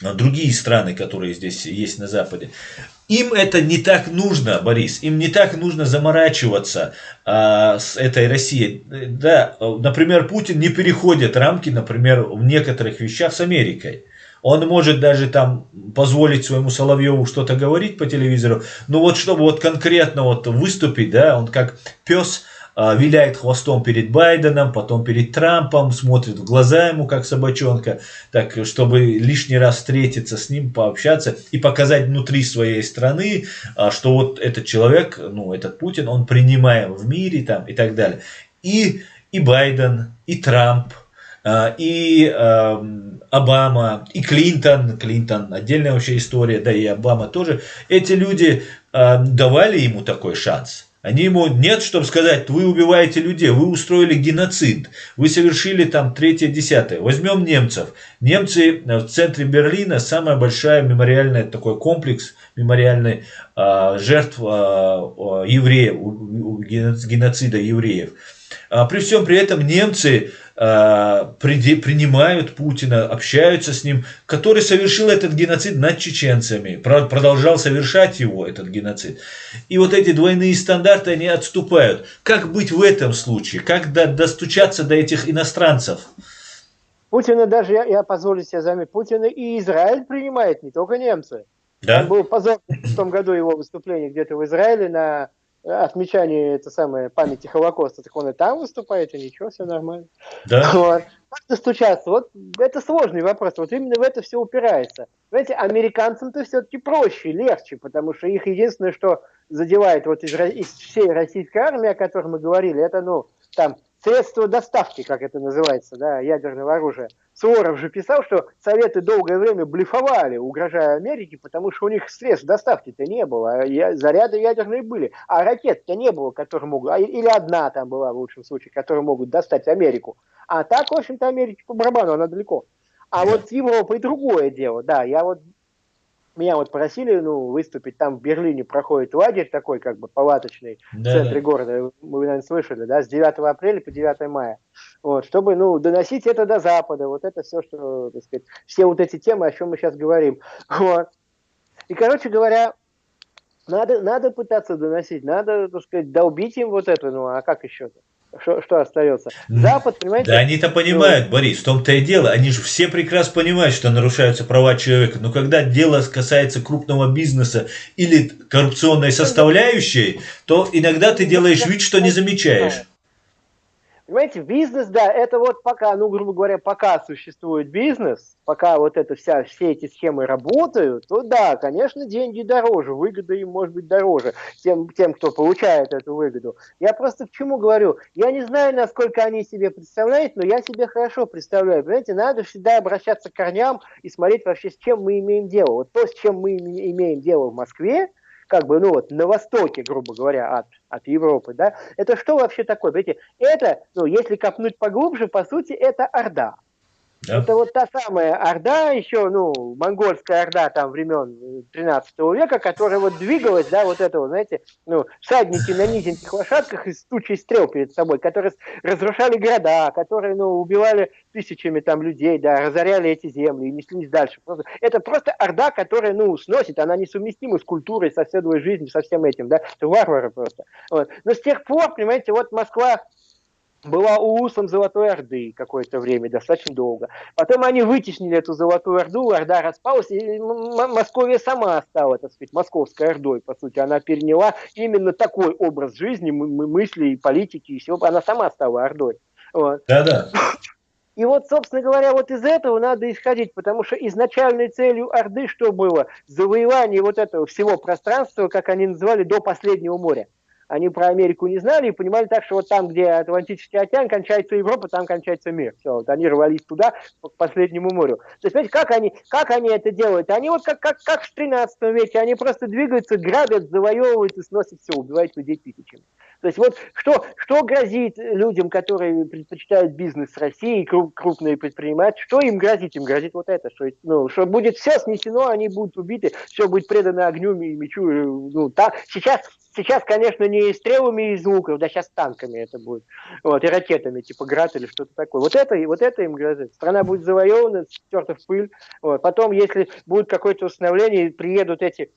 другие страны, которые здесь есть на Западе. Им это не так нужно, Борис, им не так нужно заморачиваться с этой Россией. Да, например, Путин не переходит рамки, например, в некоторых вещах с Америкой. Он может даже там позволить своему Соловьеву что-то говорить по телевизору, но вот чтобы вот конкретно вот выступить, да, он как пес виляет хвостом перед Байденом, потом перед Трампом, смотрит в глаза ему, как собачонка, так, чтобы лишний раз встретиться с ним, пообщаться и показать внутри своей страны, что вот этот человек, ну, этот Путин, он принимаем в мире там, и так далее. И Байден, и Трамп, и Обама, и Клинтон, отдельная вообще история, да и Обама тоже, эти люди давали ему такой шанс. Они ему нет, чтобы сказать, вы убиваете людей, вы устроили геноцид, вы совершили там 3-10. Возьмем немцев. Немцы в центре Берлина, самая большая мемориальная такой комплекс мемориальный жертв евреев, геноцида евреев. При всем при этом немцы принимают Путина, общаются с ним, который совершил этот геноцид над чеченцами, продолжал совершать его, этот геноцид. И вот эти двойные стандарты, они отступают. Как быть в этом случае? Как достучаться до этих иностранцев? Путина даже, я позволю себе заметить, Путина и Израиль принимает, не только немцы. Да? Там был позор в том году его выступление где-то в Израиле на отмечание это самое, памяти Холокоста, так он и там выступает, и ничего, все нормально. Да? Вот. Как достучаться? Вот это сложный вопрос. Вот именно в это все упирается. Знаете, американцам-то все-таки проще, легче, потому что их единственное, что задевает вот из всей российской армии, о которой мы говорили, это, ну, там, средства доставки, как это называется, да, ядерного оружия. Суворов же писал, что Советы долгое время блефовали, угрожая Америке, потому что у них средств доставки-то не было. Заряды ядерные были, а ракет-то не было, которые могут, или одна там была в лучшем случае, которые могут достать Америку. А так, в общем-то, Америке по барабану, она далеко. А вот с Европой другое дело, да, я вот Меня вот просили, ну, выступить, там в Берлине проходит лагерь такой, как бы, палаточный, в Да, да. центре города, вы, наверное, слышали, да, с 9 апреля по 9 мая, вот, чтобы, ну, доносить это до Запада, вот это все, что, так сказать, все вот эти темы, о чем мы сейчас говорим, вот. И, короче говоря, надо пытаться доносить, надо, так сказать, долбить им вот это, ну, а как еще-то? Что остается? Запад, Да понимаете, они-то ну, понимают, Борис, в том-то и дело. Они же все прекрасно понимают, что нарушаются права человека. Но когда дело касается крупного бизнеса или коррупционной составляющей, то иногда ты делаешь вид, что не замечаешь. понимаете, бизнес, да, это вот пока, ну, грубо говоря, пока существует бизнес, пока вот это все эти схемы работают, то да, конечно, деньги дороже, выгода им может быть дороже тем, кто получает эту выгоду. Я просто к чему говорю? Я не знаю, насколько они себе представляют, но я себе хорошо представляю. Понимаете, надо всегда обращаться к корням и смотреть вообще, с чем мы имеем дело. Вот то, с чем мы имеем дело в Москве, как бы, ну вот, на востоке, грубо говоря, от Европы, да, это что вообще такое? Понимаете, это, ну, если копнуть поглубже, по сути, это Орда. Да? Это вот та самая Орда, еще, ну, монгольская Орда там времен 13 века, которая вот двигалась, да, вот это вот, знаете, ну, всадники на низеньких лошадках и с тучей стрел перед собой, которые разрушали города, которые, ну, убивали тысячами там людей, да, разоряли эти земли и неслись дальше. Это просто Орда, которая, ну, сносит, она несовместима с культурой, со вседлой жизнью, со всем этим, да, это варвары просто. Вот. Но с тех пор, понимаете, вот Москва была улусом Золотой Орды какое-то время, достаточно долго. Потом они вытеснили эту Золотую Орду, Орда распалась, и Московия сама стала, так сказать, Московской Ордой, по сути. Она переняла именно такой образ жизни, мысли, политики и всего. Она сама стала Ордой. Вот. Да, да. И вот, собственно говоря, вот из этого надо исходить, потому что изначальной целью Орды что было? Завоевание вот этого всего пространства, как они называли, до последнего моря. Они про Америку не знали и понимали так, что вот там, где Атлантический океан, кончается Европа, там кончается мир. Все, вот они рвались туда, к последнему морю. То есть, понимаете, как они это делают? Они вот как в 13 веке, они просто двигаются, грабят, завоевывают и сносят все, убивают людей тысячами. То есть вот что грозит людям, которые предпочитают бизнес с Россией, крупные предприниматели, что им грозит? Им грозит вот это, что, ну, что будет все снесено, они будут убиты, все будет предано огню и мечу. Ну, так, сейчас, конечно, не стрелами из луков, да сейчас танками это будет. Вот, и ракетами, типа Град или что-то такое. Вот это им грозит. Страна будет завоевана, стерта в пыль. Вот. Потом, если будет какое-то установление, приедут эти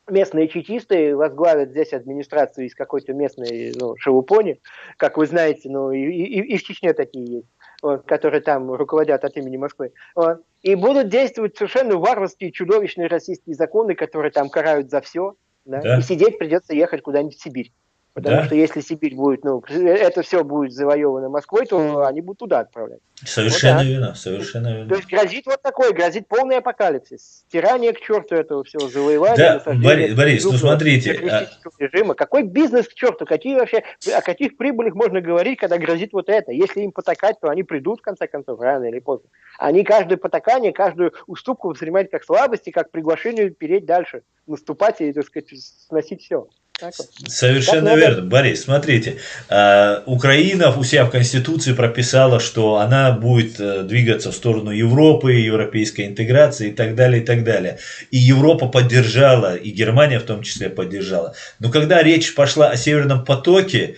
местные чекисты, возглавят здесь администрацию из какой-то местной, ну, шелупони, как вы знаете, ну, и в Чечне такие есть, вот, которые там руководят от имени Москвы. Вот. И будут действовать совершенно варварские, чудовищные российские законы, которые там карают за все. Да? И Да, сидеть придется ехать куда-нибудь в Сибирь. Потому что да. если Сибирь будет, ну, это все будет завоевано Москвой, то они будут туда отправлять. Вот Совершенно так. верно, совершенно То верно. есть грозит вот такое, грозит полный апокалипсис. Стирание к черту этого всего, завоевание, Да, насаждение Борис, ну преступного смотрите, террористического режима. Какой бизнес к черту? Какие вообще, о каких прибылях можно говорить, когда грозит вот это? Если им потакать, то они придут, в конце концов, рано или поздно. Они каждое потакание, каждую уступку воспринимают как слабость и как приглашение переть дальше, наступать и, так сказать, сносить все. Так вот. Так совершенно надо. верно. Борис, смотрите, Украина у себя в Конституции прописала, что она будет двигаться в сторону Европы, европейской интеграции и так далее, и так далее. И Европа поддержала, и Германия в том числе поддержала. Но когда речь пошла о Северном потоке,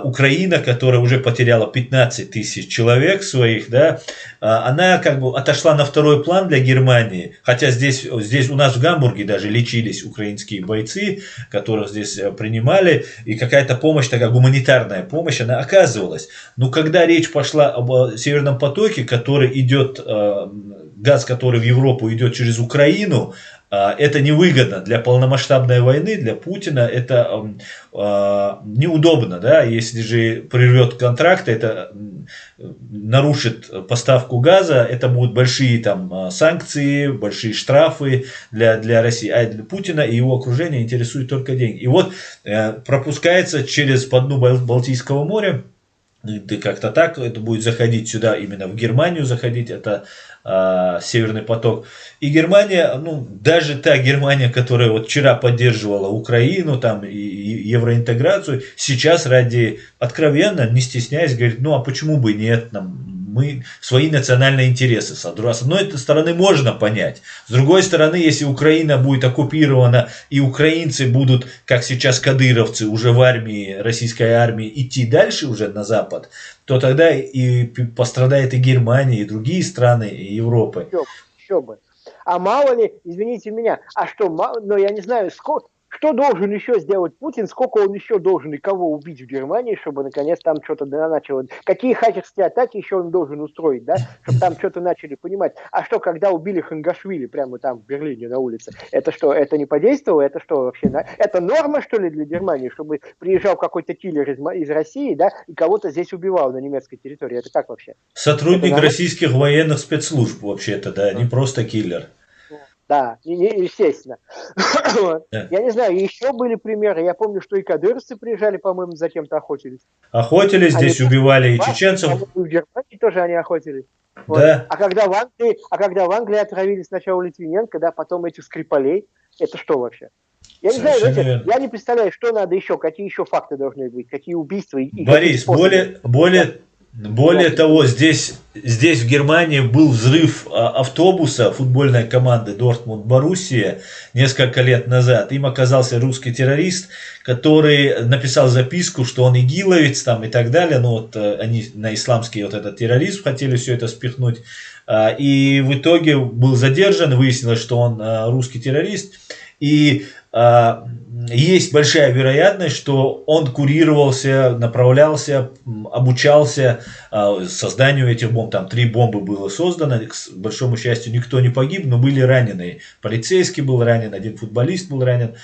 Украина, которая уже потеряла 15 тысяч человек своих, да, она как бы отошла на второй план для Германии, хотя здесь у нас в Гамбурге даже лечились украинские бойцы, которых здесь принимали, и какая-то помощь, такая гуманитарная помощь, она оказывалась. Но когда речь пошла об Северном потоке, который идет, газ, который в Европу идет через Украину, это невыгодно для полномасштабной войны, для Путина, это неудобно, да, если же прервет контракт, это нарушит поставку газа, это будут большие там санкции, большие штрафы для России, а для Путина и его окружения интересуют только деньги. И вот пропускается через по дну Балтийского моря, как-то так, это будет заходить сюда, именно в Германию заходить, это Северный поток. И Германия, ну, даже та Германия, которая вот вчера поддерживала Украину там, и евроинтеграцию, сейчас ради, откровенно, не стесняясь, говорит, ну а почему бы нет, нам, мы свои национальные интересы. С одной стороны можно понять. С другой стороны, если Украина будет оккупирована и украинцы будут, как сейчас кадыровцы, уже в армии, российской армии, идти дальше уже на Запад, то тогда и пострадает и Германия, и другие страны и Европы. Еще бы. А мало ли, извините меня, а что, но я не знаю, что должен еще сделать Путин, сколько он еще должен и кого убить в Германии, чтобы наконец там что-то начало. Какие хакерские атаки еще он должен устроить, да, чтобы там что-то начали понимать. А что, когда убили Хангашвили прямо там в Берлине на улице, это что, это не подействовало? Это что вообще? Это норма, что ли, для Германии, чтобы приезжал какой-то киллер из России, да, и кого-то здесь убивал на немецкой территории? Это как вообще? Сотрудник российских военных спецслужб вообще-то, да, не просто киллер. Да, естественно. Да. Я не знаю, еще были примеры. Я помню, что и кадыровцы приезжали, по-моему, за кем-то охотились. Охотились, здесь убивали и чеченцев. В Германии тоже они охотились. Вот. Да. А когда в Англии отравили сначала Литвиненко, да, потом этих Скрипалей, это что вообще? Я не знаю, знаете, я не представляю, что надо еще, какие еще факты должны быть, какие убийства. Борис, более того, здесь в Германии был взрыв автобуса футбольной команды Дортмунд-Боруссия несколько лет назад. Им оказался русский террорист, который написал записку, что он игиловец там и так далее. Но вот они на исламский вот этот терроризм хотели все это спихнуть. И в итоге был задержан, выяснилось, что он русский террорист. И есть большая вероятность, что он курировался, направлялся, обучался созданию этих бомб. Там 3 бомбы было создано, к большому счастью, никто не погиб, но были ранены. Полицейский был ранен, 1 футболист был ранен.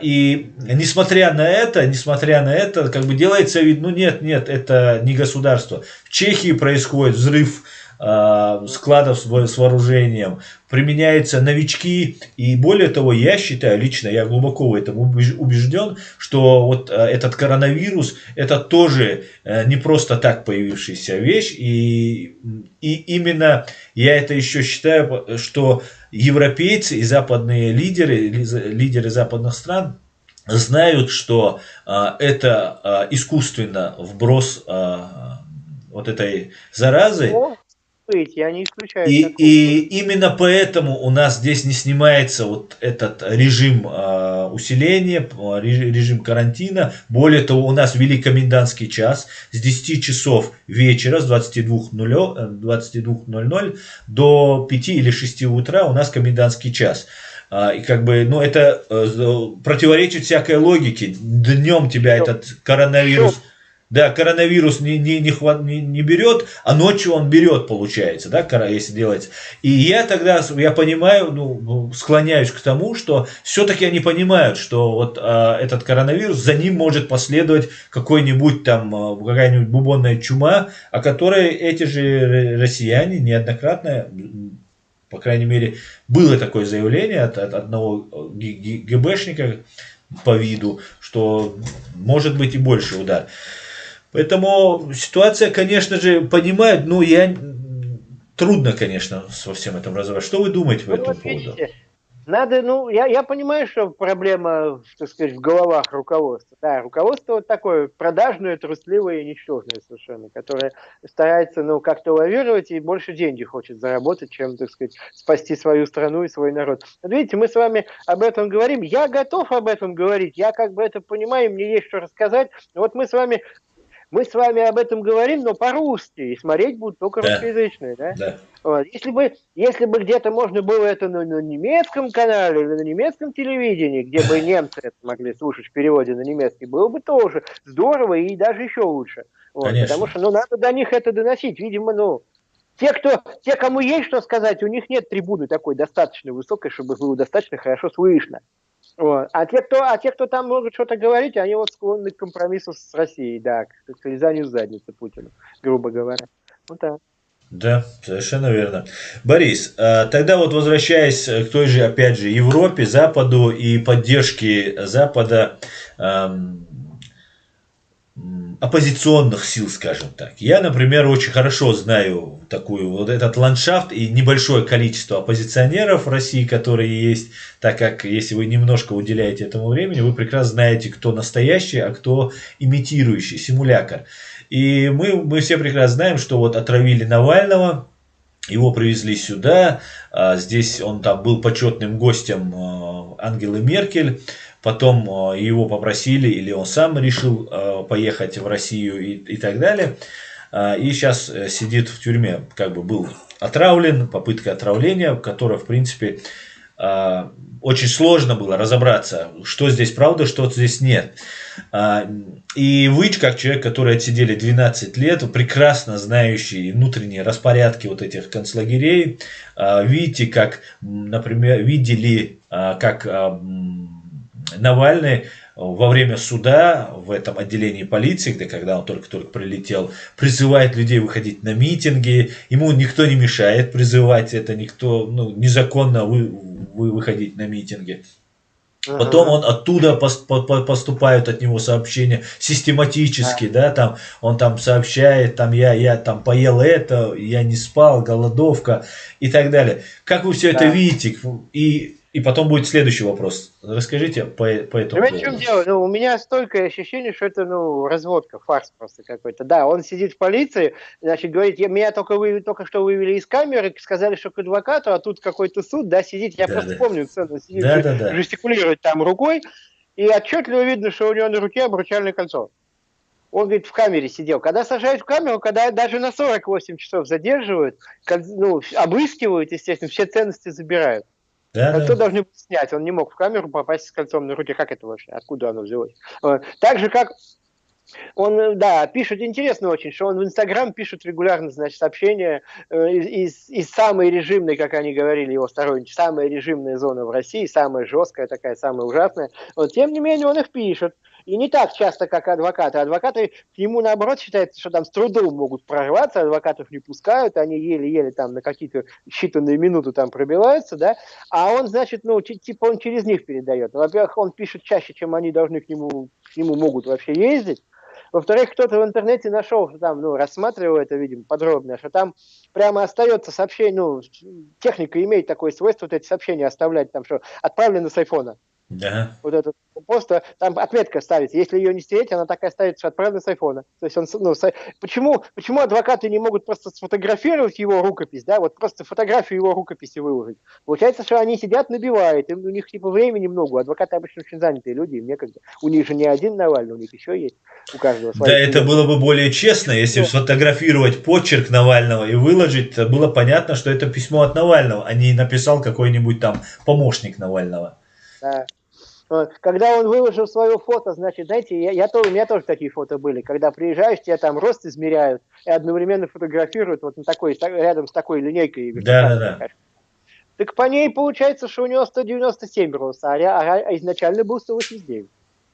И несмотря на это, как бы делается вид, нет, это не государство. В Чехии происходит взрыв складов с вооружением, применяются новички, и более того, я считаю, лично я глубоко в этом убежден, что вот этот коронавирус, это тоже не просто так появившаяся вещь, и именно я это еще считаю, что европейцы и западные лидеры западных стран знают, что это искусственно вброс вот этой заразы. Я не исключаю. И именно поэтому у нас здесь не снимается вот этот режим усиления, режим карантина. Более того, у нас ввели комендантский час с 10 часов вечера, с 22:00 до 5 или 6 утра у нас комендантский час. И как бы, это противоречит всякой логике. Днем тебя этот коронавирус... Да, коронавирус не берет, а ночью он берет, получается, да, если делается. И я понимаю, склоняюсь к тому, что все-таки они понимают, что вот этот коронавирус, за ним может последовать какая-нибудь бубонная чума, о которой эти же россияне неоднократно, по крайней мере, было такое заявление от одного ГБшника по виду, что может быть и больше удар. Поэтому ситуация, конечно же, понимает, трудно, конечно, во всем этом разобраться. Что вы думаете по этому поводу? Надо, я понимаю, что проблема, так сказать, в головах руководства. Да, руководство вот такое продажное, трусливое и ничтожное совершенно, которое старается, как-то лавировать и больше деньги хочет заработать, чем, так сказать, спасти свою страну и свой народ. Вот видите, мы с вами об этом говорим. Я готов об этом говорить, я как бы это понимаю, мне есть что рассказать. Вот мы с вами об этом говорим, но по-русски, и смотреть будут только русскоязычные, да? Да. Вот. Если бы где-то можно было это на немецком канале или на немецком телевидении, где бы немцы это могли слушать в переводе на немецкий, было бы тоже здорово и даже еще лучше. Вот. Потому что, надо до них это доносить. Видимо, те, кому есть что сказать, у них нет трибуны такой достаточно высокой, чтобы было достаточно хорошо слышно. Вот. А те, кто там могут что-то говорить, они склонны к компромиссу с Россией, да, к лизанию задницы Путину, грубо говоря. Вот так. Да, совершенно верно. Борис, тогда возвращаясь к той же, опять же, Европе, Западу и поддержке Запада оппозиционных сил, скажем так. Я, например, очень хорошо знаю этот ландшафт и небольшое количество оппозиционеров в России, которые есть, так как если вы немножко уделяете этому времени, вы прекрасно знаете, кто настоящий, а кто имитирующий, симулятор. И мы все прекрасно знаем, что вот отравили Навального, его привезли сюда, здесь он там был почетным гостем Ангелы Меркель, потом его попросили, или он сам решил поехать в Россию и так далее. И сейчас сидит в тюрьме, как бы был отравлен, попытка отравления, которая, в принципе, очень сложно было разобраться, что здесь правда, что здесь нет. И вы, как человек, который отсидели 12 лет, прекрасно знающий внутренние распорядки вот этих концлагерей, видите, как, например, видели, как Навальный во время суда в этом отделении полиции, где когда он только-только прилетел, призывает людей выходить на митинги, ему никто не мешает призывать это, никто, незаконно выходить на митинги. Потом он оттуда поступают от него сообщения систематически, да, там он там сообщает, там я там поел это, я не спал, голодовка и так далее. Как вы все это видите? И потом будет следующий вопрос. Расскажите по этому поводу. В чем дело? У меня столько ощущений, что это, разводка, фарс просто какой-то. Да, он сидит в полиции, значит, говорит, меня только что вывели из камеры, сказали, что к адвокату, а тут какой-то суд, да, сидит, я просто помню сцену, сидит, жестикулирует там рукой, и отчетливо видно, что у него на руке обручальное кольцо. Он, говорит, в камере сидел. Когда сажают в камеру, когда даже на 48 часов задерживают, обыскивают, естественно, все ценности забирают. Кольцо должны снять. Он не мог в камеру попасть с кольцом на руке. Как это вообще? Откуда оно взялось? Так же, как он, пишет, интересно очень, что он в Инстаграм пишет регулярно, значит, сообщения из самой режимной, как они говорили, его сторонники, самая режимная зона в России, самая жесткая такая, самая ужасная. Тем не менее, он их пишет. И не так часто, как адвокаты. Адвокаты к нему, наоборот, считается, что там с трудом могут прорваться, адвокатов не пускают, они еле-еле там на какие-то считанные минуты там пробиваются, да, а он, значит, типа он через них передает. Во-первых, он пишет чаще, чем они должны к нему могут вообще ездить. Во-вторых, кто-то в интернете нашел, что там, рассматривал это, видимо, подробно, что там прямо остается сообщение, техника имеет такое свойство, вот эти сообщения оставлять, там, что отправлено с айфона. Да. Вот это просто там отметка ставится. Если ее не стереть, она такая ставится, что отправлена с айфона. То есть он, почему адвокаты не могут просто сфотографировать его рукопись, да, вот просто фотографию его рукописи выложить? Получается, что они сидят, набивают, у них типа времени много. Адвокаты обычно очень занятые люди, им некогда. У них же не один Навальный, у них еще есть. У каждого свои. Да, это было бы более честно, если сфотографировать почерк Навального и выложить, было понятно, что это письмо от Навального, а не написал какой-нибудь там помощник Навального. Да. Когда он выложил свое фото, значит, знаете, у меня тоже такие фото были, когда приезжаешь, тебя там рост измеряют и одновременно фотографируют вот на такой, рядом с такой линейкой. Да. Так по ней получается, что у него 197 роста, а изначально был 189.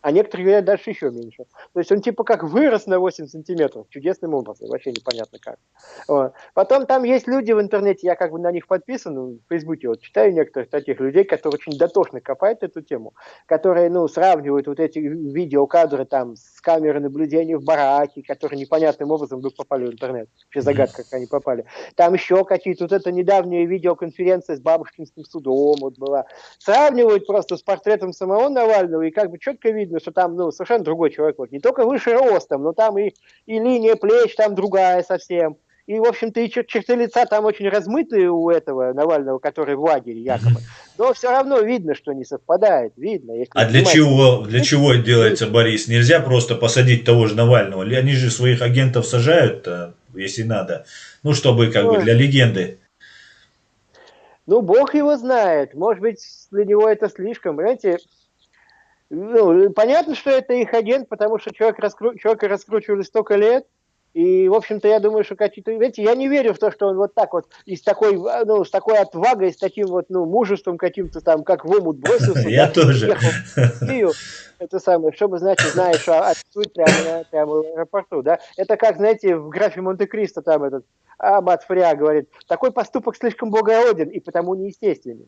А некоторые говорят, дальше еще меньше. То есть он типа как вырос на 8 сантиметров, чудесным образом, вообще непонятно как. Потом там есть люди в интернете, я как бы на них подписан, в Фейсбуке вот читаю некоторых таких людей, которые очень дотошно копают эту тему, которые, сравнивают вот эти видеокадры там с камеры наблюдения в бараке, которые непонятным образом вдруг попали в интернет. Вообще загадка, как они попали. Там еще какие-то, вот это недавняя видеоконференция с Бабушкинским судом вот была. Сравнивают просто с портретом самого Навального, и как бы четко видно, что там, совершенно другой человек. Вот. Не только выше ростом, но там и линия плеч там другая совсем. И, в общем-то, и черты лица там очень размытые у этого Навального, который в лагере якобы. Но все равно видно, что не совпадает. Видно. А для чего делается, Борис? Нельзя просто посадить того же Навального. Они же своих агентов сажают, если надо. Чтобы как бы для легенды. Бог его знает. Может быть, для него это слишком. Понимаете, понятно, что это их агент, потому что человека раскручивали столько лет. И, в общем-то, я думаю, что какие-то... Знаете, я не верю в то, что он вот так вот и с такой отвагой, с таким вот, мужеством каким-то там, как в омут бросился. Я тоже. Это самое, чтобы, значит, знаешь, отсюда прямо в аэропорту, да? Это как, знаете, в графе Монте-Кристо там этот Аббат Фриа говорит, такой поступок слишком благороден и потому неестественен.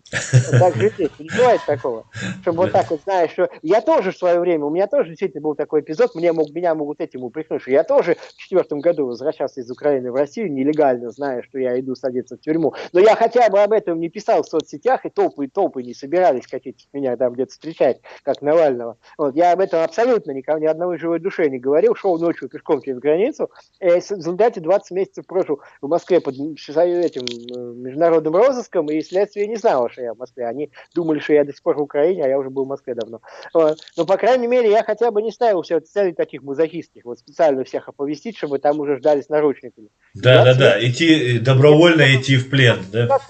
Так же здесь, не бывает такого. Чтобы вот так вот, знаешь, что я тоже в свое время, у меня тоже действительно был такой эпизод, меня могут этим упрекнуть, что я тоже в 2004 году возвращался из Украины в Россию нелегально, зная, что я иду садиться в тюрьму. Но я хотя бы об этом не писал в соцсетях, и толпы не собирались хотеть меня там где-то встречать, как Навального. Вот, я об этом абсолютно никому, ни одной живой душе не говорил, шел ночью пешком через границу, и в результате 20 месяцев прожил в Москве под этим международным розыском, и следствие не знало, что я в Москве. Они думали, что я до сих пор в Украине, а я уже был в Москве давно. Вот. Но, по крайней мере, я хотя бы не ставил все целей таких мазохистских, вот специально всех оповестить, чтобы там уже ждали с наручниками. Да, идти, добровольно идти в плен, да?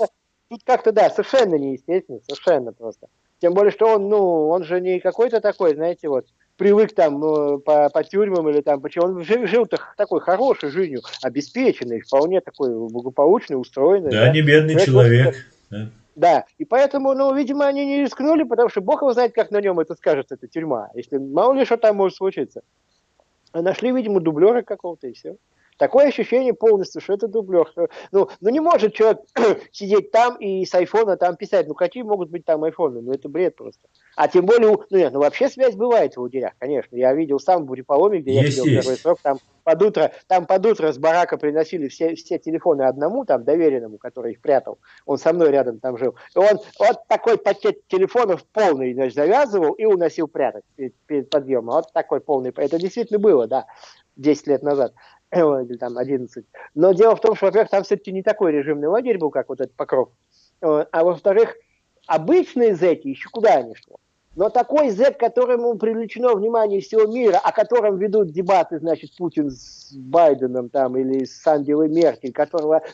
Тут как-то, да, совершенно неестественно, совершенно просто. Тем более, что он же не какой-то такой, знаете, вот, привык там по тюрьмам или там, почему он жил-то такой хорошей жизнью, обеспеченный, вполне такой благополучный, устроенный. Да, не бедный человек. Да, и поэтому, видимо, они не рискнули, потому что Бог его знает, как на нем это скажется, эта тюрьма. Если мало ли что там может случиться. А нашли, видимо, дублера какого-то, и все. Такое ощущение полностью, что это дублер. Не может человек сидеть там и с айфона там писать. Какие могут быть там айфоны? Это бред просто. А тем более, вообще связь бывает в лагерях, конечно. Я видел сам в Буряполоме, где я сидел первый срок, там под утро с барака приносили все телефоны одному, там, доверенному, который их прятал. Он со мной рядом там жил. И он вот такой пакет телефонов полный, завязывал и уносил прятать перед подъемом. Вот такой полный. Это действительно было, да, 10 лет назад. Или там 11. Но дело в том, что, во-первых, там все-таки не такой режимный лагерь был, как вот этот Покров. А во-вторых, обычные зэки еще куда ни шло. Но такой зэк, которому привлечено внимание всего мира, о котором ведут дебаты, значит, Путин с Байденом там, или с Ангелой Меркель,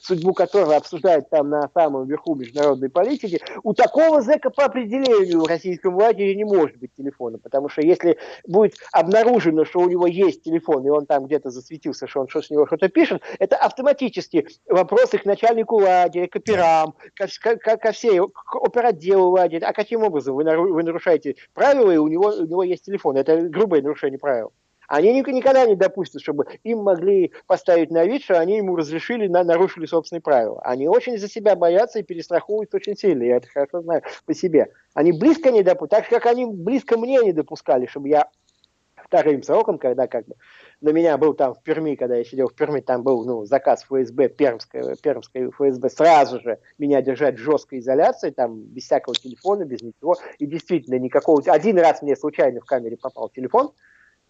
судьбу которого обсуждают там на самом верху международной политики, у такого зэка по определению в российском лагере не может быть телефона. Потому что если будет обнаружено, что у него есть телефон, и он там где-то засветился, что он с него что-то пишет, это автоматически вопросы к начальнику лагеря, к операм, ко всей, к оперотделу лагеря. А каким образом вы нарушаете правила, и у него есть телефон? Это грубое нарушение правил. Они никогда не допустят, чтобы им могли поставить на вид, что они ему разрешили, нарушили собственные правила. Они очень за себя боятся и перестраховывают очень сильно. Я это хорошо знаю по себе. Они близко не допустят, так же, как они близко мне не допускали, чтобы я вторым сроком, когда на меня был там в Перми, когда я сидел в Перми, там был заказ ФСБ, пермской ФСБ, сразу же меня держать в жесткой изоляции, там без всякого телефона, без ничего. И действительно никакого... Один раз мне случайно в камере попал телефон.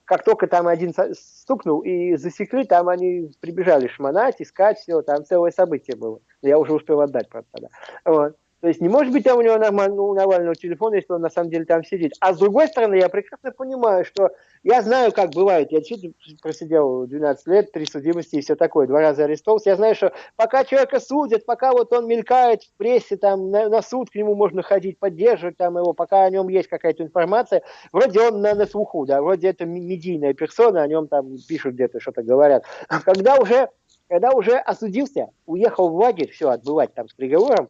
Как только там один стукнул и засекли, там они прибежали шмонать, искать, все, там целое событие было. Я уже успел отдать, правда, тогда. Вот. То есть не может быть там у него у Навального телефона, если он на самом деле там сидит. А с другой стороны, я прекрасно понимаю, что я знаю, как бывает. Я действительно просидел 12 лет, 3 судимости и все такое, 2 раза арестовался. Я знаю, что пока человека судят, пока вот он мелькает в прессе, там на суд к нему можно ходить, поддерживать там его, пока о нем есть какая-то информация, вроде он на слуху, да, вроде это медийная персона, о нем там пишут где-то, что-то говорят. Когда уже осудился, уехал в лагерь, все, отбывать там с приговором,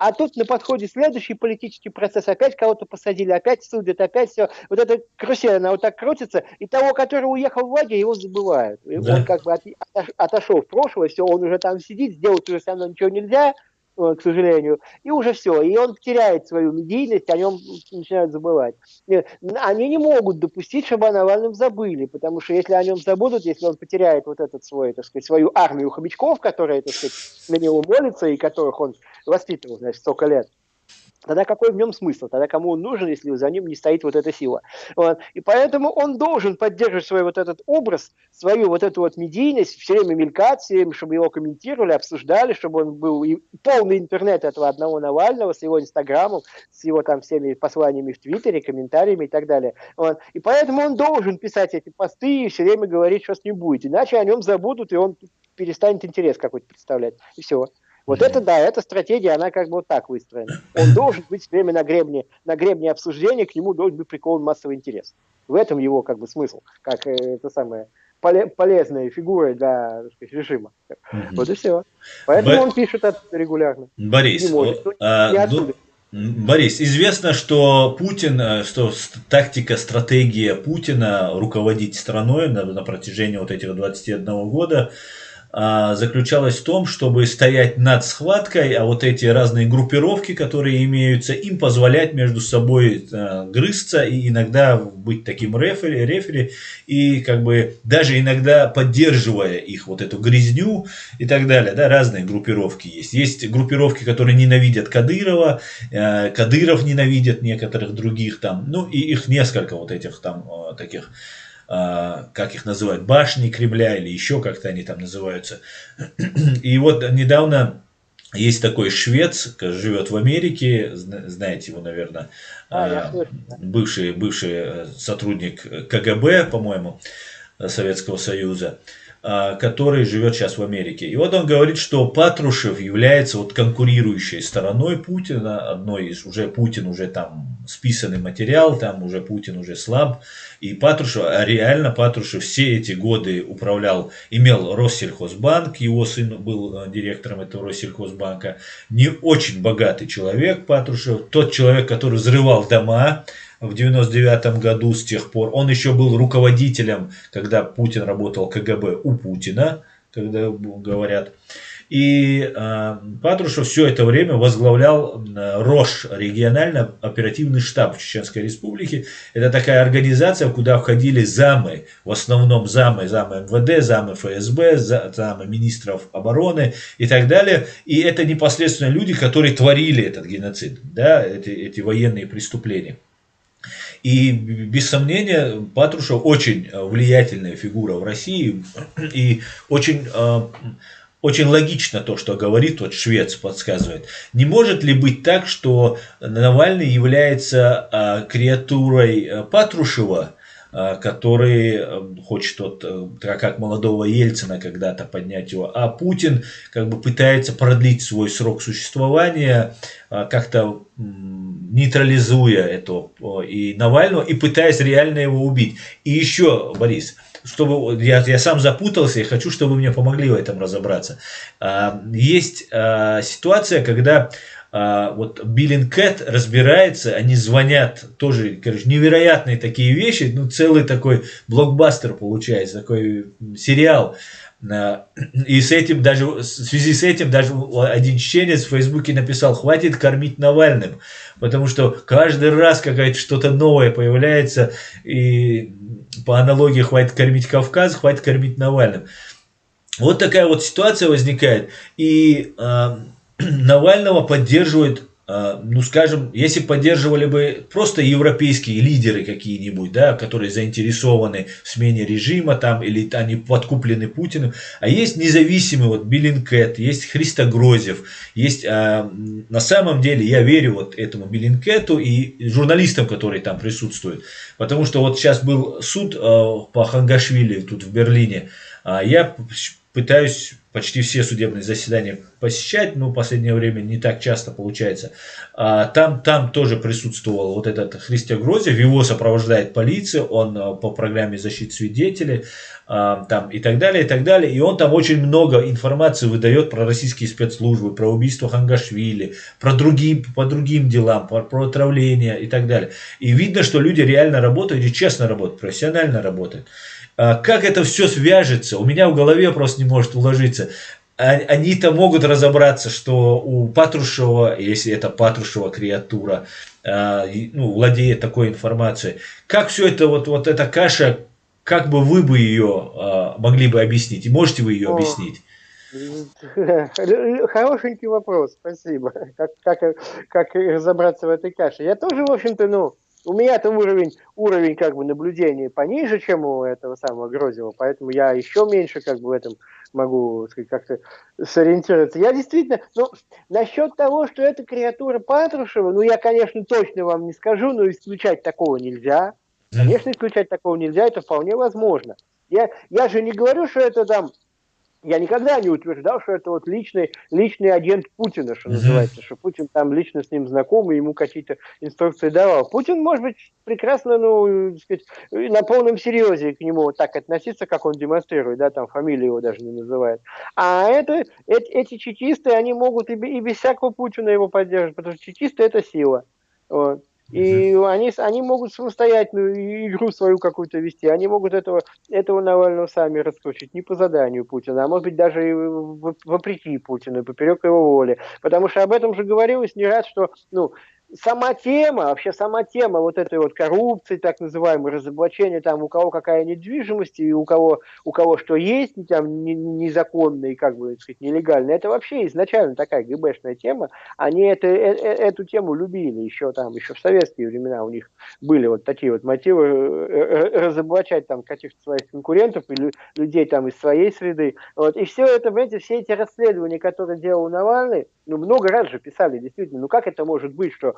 а тут на подходе следующий политический процесс, опять кого-то посадили, опять судят, опять все. Вот эта карусель, она вот так крутится, и того, который уехал в лагерь, его забывают. Да. Он как бы отошел в прошлое, все, он уже там сидит, сделать уже все равно ничего нельзя, к сожалению, и уже все. И он теряет свою медийность, о нем начинают забывать. Они не могут допустить, чтобы о Навальном забыли, потому что если о нем забудут, если он потеряет вот этот свою армию хомячков, которые, на него молятся и которых он воспитывал, столько лет, тогда какой в нем смысл? Тогда кому он нужен, если за ним не стоит вот эта сила? Вот. И поэтому он должен поддерживать свой вот этот образ, свою вот эту вот медийность, все время мелькать, все время, чтобы его комментировали, обсуждали, чтобы он был и полный интернет этого одного Навального с его инстаграмом, с его там всеми посланиями в Твиттере, комментариями и так далее. Вот. И поэтому он должен писать эти посты и все время говорить, что с ним будет. Иначе о нем забудут, и он перестанет интерес какой-то представлять. И все. Вот это, да, эта стратегия, она как бы вот так выстроена. Он должен быть все время на гребне обсуждения, к нему должен быть прикован массовый интерес. В этом его как бы смысл, как полезная фигура для, так сказать, режима. Вот и все. Поэтому он пишет это регулярно. Борис, Борис, известно, что Путин, что тактика, стратегия Путина руководить страной на протяжении вот этих 21 года заключалась в том, чтобы стоять над схваткой, а вот эти разные группировки, которые имеются, им позволять между собой грызться и иногда быть таким рефери и как бы даже иногда поддерживая их вот эту грызню и так далее, да, разные группировки есть. Есть группировки, которые ненавидят Кадырова, Кадыров ненавидит некоторых других там, ну и их несколько вот этих там таких, как их называют, башни Кремля или еще как-то они там называются. И вот недавно есть такой швец, живет в Америке, знаете его, наверное, Я слышу. бывший сотрудник КГБ, по-моему, Советского Союза, который живет сейчас в Америке. И вот он говорит, что Патрушев является вот конкурирующей стороной Путина, одной из, уже Путин уже там списанный материал, там уже Путин уже слаб, и Патрушев, а реально Патрушев все эти годы управлял, имел Россельхозбанк, его сын был директором этого Россельхозбанка, не очень богатый человек Патрушев, тот человек, который взрывал дома, в 99 году с тех пор. Он еще был руководителем, когда Путин работал КГБ у Путина, когда говорят. И Патрушев все это время возглавлял РОШ, региональный оперативный штаб в Чеченской Республике. Это такая организация, куда входили замы, в основном замы МВД, замы ФСБ, замы министров обороны и так далее. И это непосредственно люди, которые творили этот геноцид, да, эти военные преступления. И без сомнения Патрушев очень влиятельная фигура в России и очень логично то, что говорит вот швец, подсказывает. Не может ли быть так, что Навальный является креатурой Патрушева, который хочет вот, как молодого Ельцина когда-то поднять его, а Путин как бы пытается продлить свой срок существования, как-то нейтрализуя этого и Навального, и пытаясь реально его убить. И еще, Борис, чтобы я сам запутался, и хочу, чтобы вы мне помогли в этом разобраться. Есть ситуация, когда вот Bellingcat разбирается, они звонят, тоже, короче, невероятные такие вещи, ну, целый такой блокбастер получается, такой сериал. И с этим даже, в связи с этим даже один чеченец в Фейсбуке написал: хватит кормить Навальным, потому что каждый раз какая-то что-то новое появляется, и по аналогии хватит кормить Кавказ, хватит кормить Навальным. Вот такая вот ситуация возникает, и Навального поддерживают, ну скажем, если поддерживали бы просто европейские лидеры какие-нибудь, да, которые заинтересованы в смене режима там, или они подкуплены Путиным, а есть независимый вот Bellingcat, есть Христогрозев, есть, на самом деле я верю вот этому Bellingcat'у и журналистам, которые там присутствуют, потому что вот сейчас был суд по Хангашвили тут в Берлине, я пытаюсь почти все судебные заседания посещать, но в последнее время не так часто получается. Там тоже присутствовал вот этот Христогрозев, его сопровождает полиция, он по программе защиты свидетелей, там и так далее, и так далее. И он там очень много информации выдает про российские спецслужбы, про убийство Хангашвили, по другим делам, про отравление и так далее. И видно, что люди реально работают и честно работают, профессионально работают. Как это все свяжется, у меня в голове просто не может уложиться. Они-то могут разобраться, что у Патрушева, если это Патрушева креатура, ну, владеет такой информацией, как все это, вот эта каша, как бы вы бы ее могли бы объяснить? И можете вы ее объяснить? Хорошенький вопрос, спасибо. Как разобраться в этой каше? Я тоже, в общем-то, ну, у меня-то уровень как бы наблюдения пониже, чем у этого самого Грозева, поэтому я еще меньше как бы в этом могу, сказать, как-то сориентироваться. Я действительно, ну, насчет того, что это креатура Патрушева, ну, я, конечно, точно вам не скажу, но исключать такого нельзя. Конечно, исключать такого нельзя, это вполне возможно. Я же не говорю, что это там... Я никогда не утверждал, что это вот личный агент Путина, что называется, что Путин там лично с ним знаком и ему какие-то инструкции давал. Путин, может быть, прекрасно, ну, сказать, на полном серьезе к нему вот так относиться, как он демонстрирует, да, там фамилию его даже не называет. А эти чекисты, они могут и без всякого Путина его поддерживать, потому что чекисты — это сила. Вот. И они могут самостоятельную игру свою какую-то вести. Они могут этого Навального сами раскручивать не по заданию Путина, а может быть даже и вопреки Путину, поперек его воли. Потому что об этом же говорилось не раз, что сама тема вот этой вот коррупции, так называемой, разоблачения, там, у кого какая недвижимость, и у кого что есть, там, незаконно и, как бы, так сказать, нелегально, это вообще изначально такая ГБшная тема. Они эту тему любили еще в советские времена у них были вот такие вот мотивы разоблачать там каких-то своих конкурентов или людей там из своей среды. Вот. И все это, понимаете, все эти расследования, которые делал Навальный, много раз же писали, действительно, как это может быть, что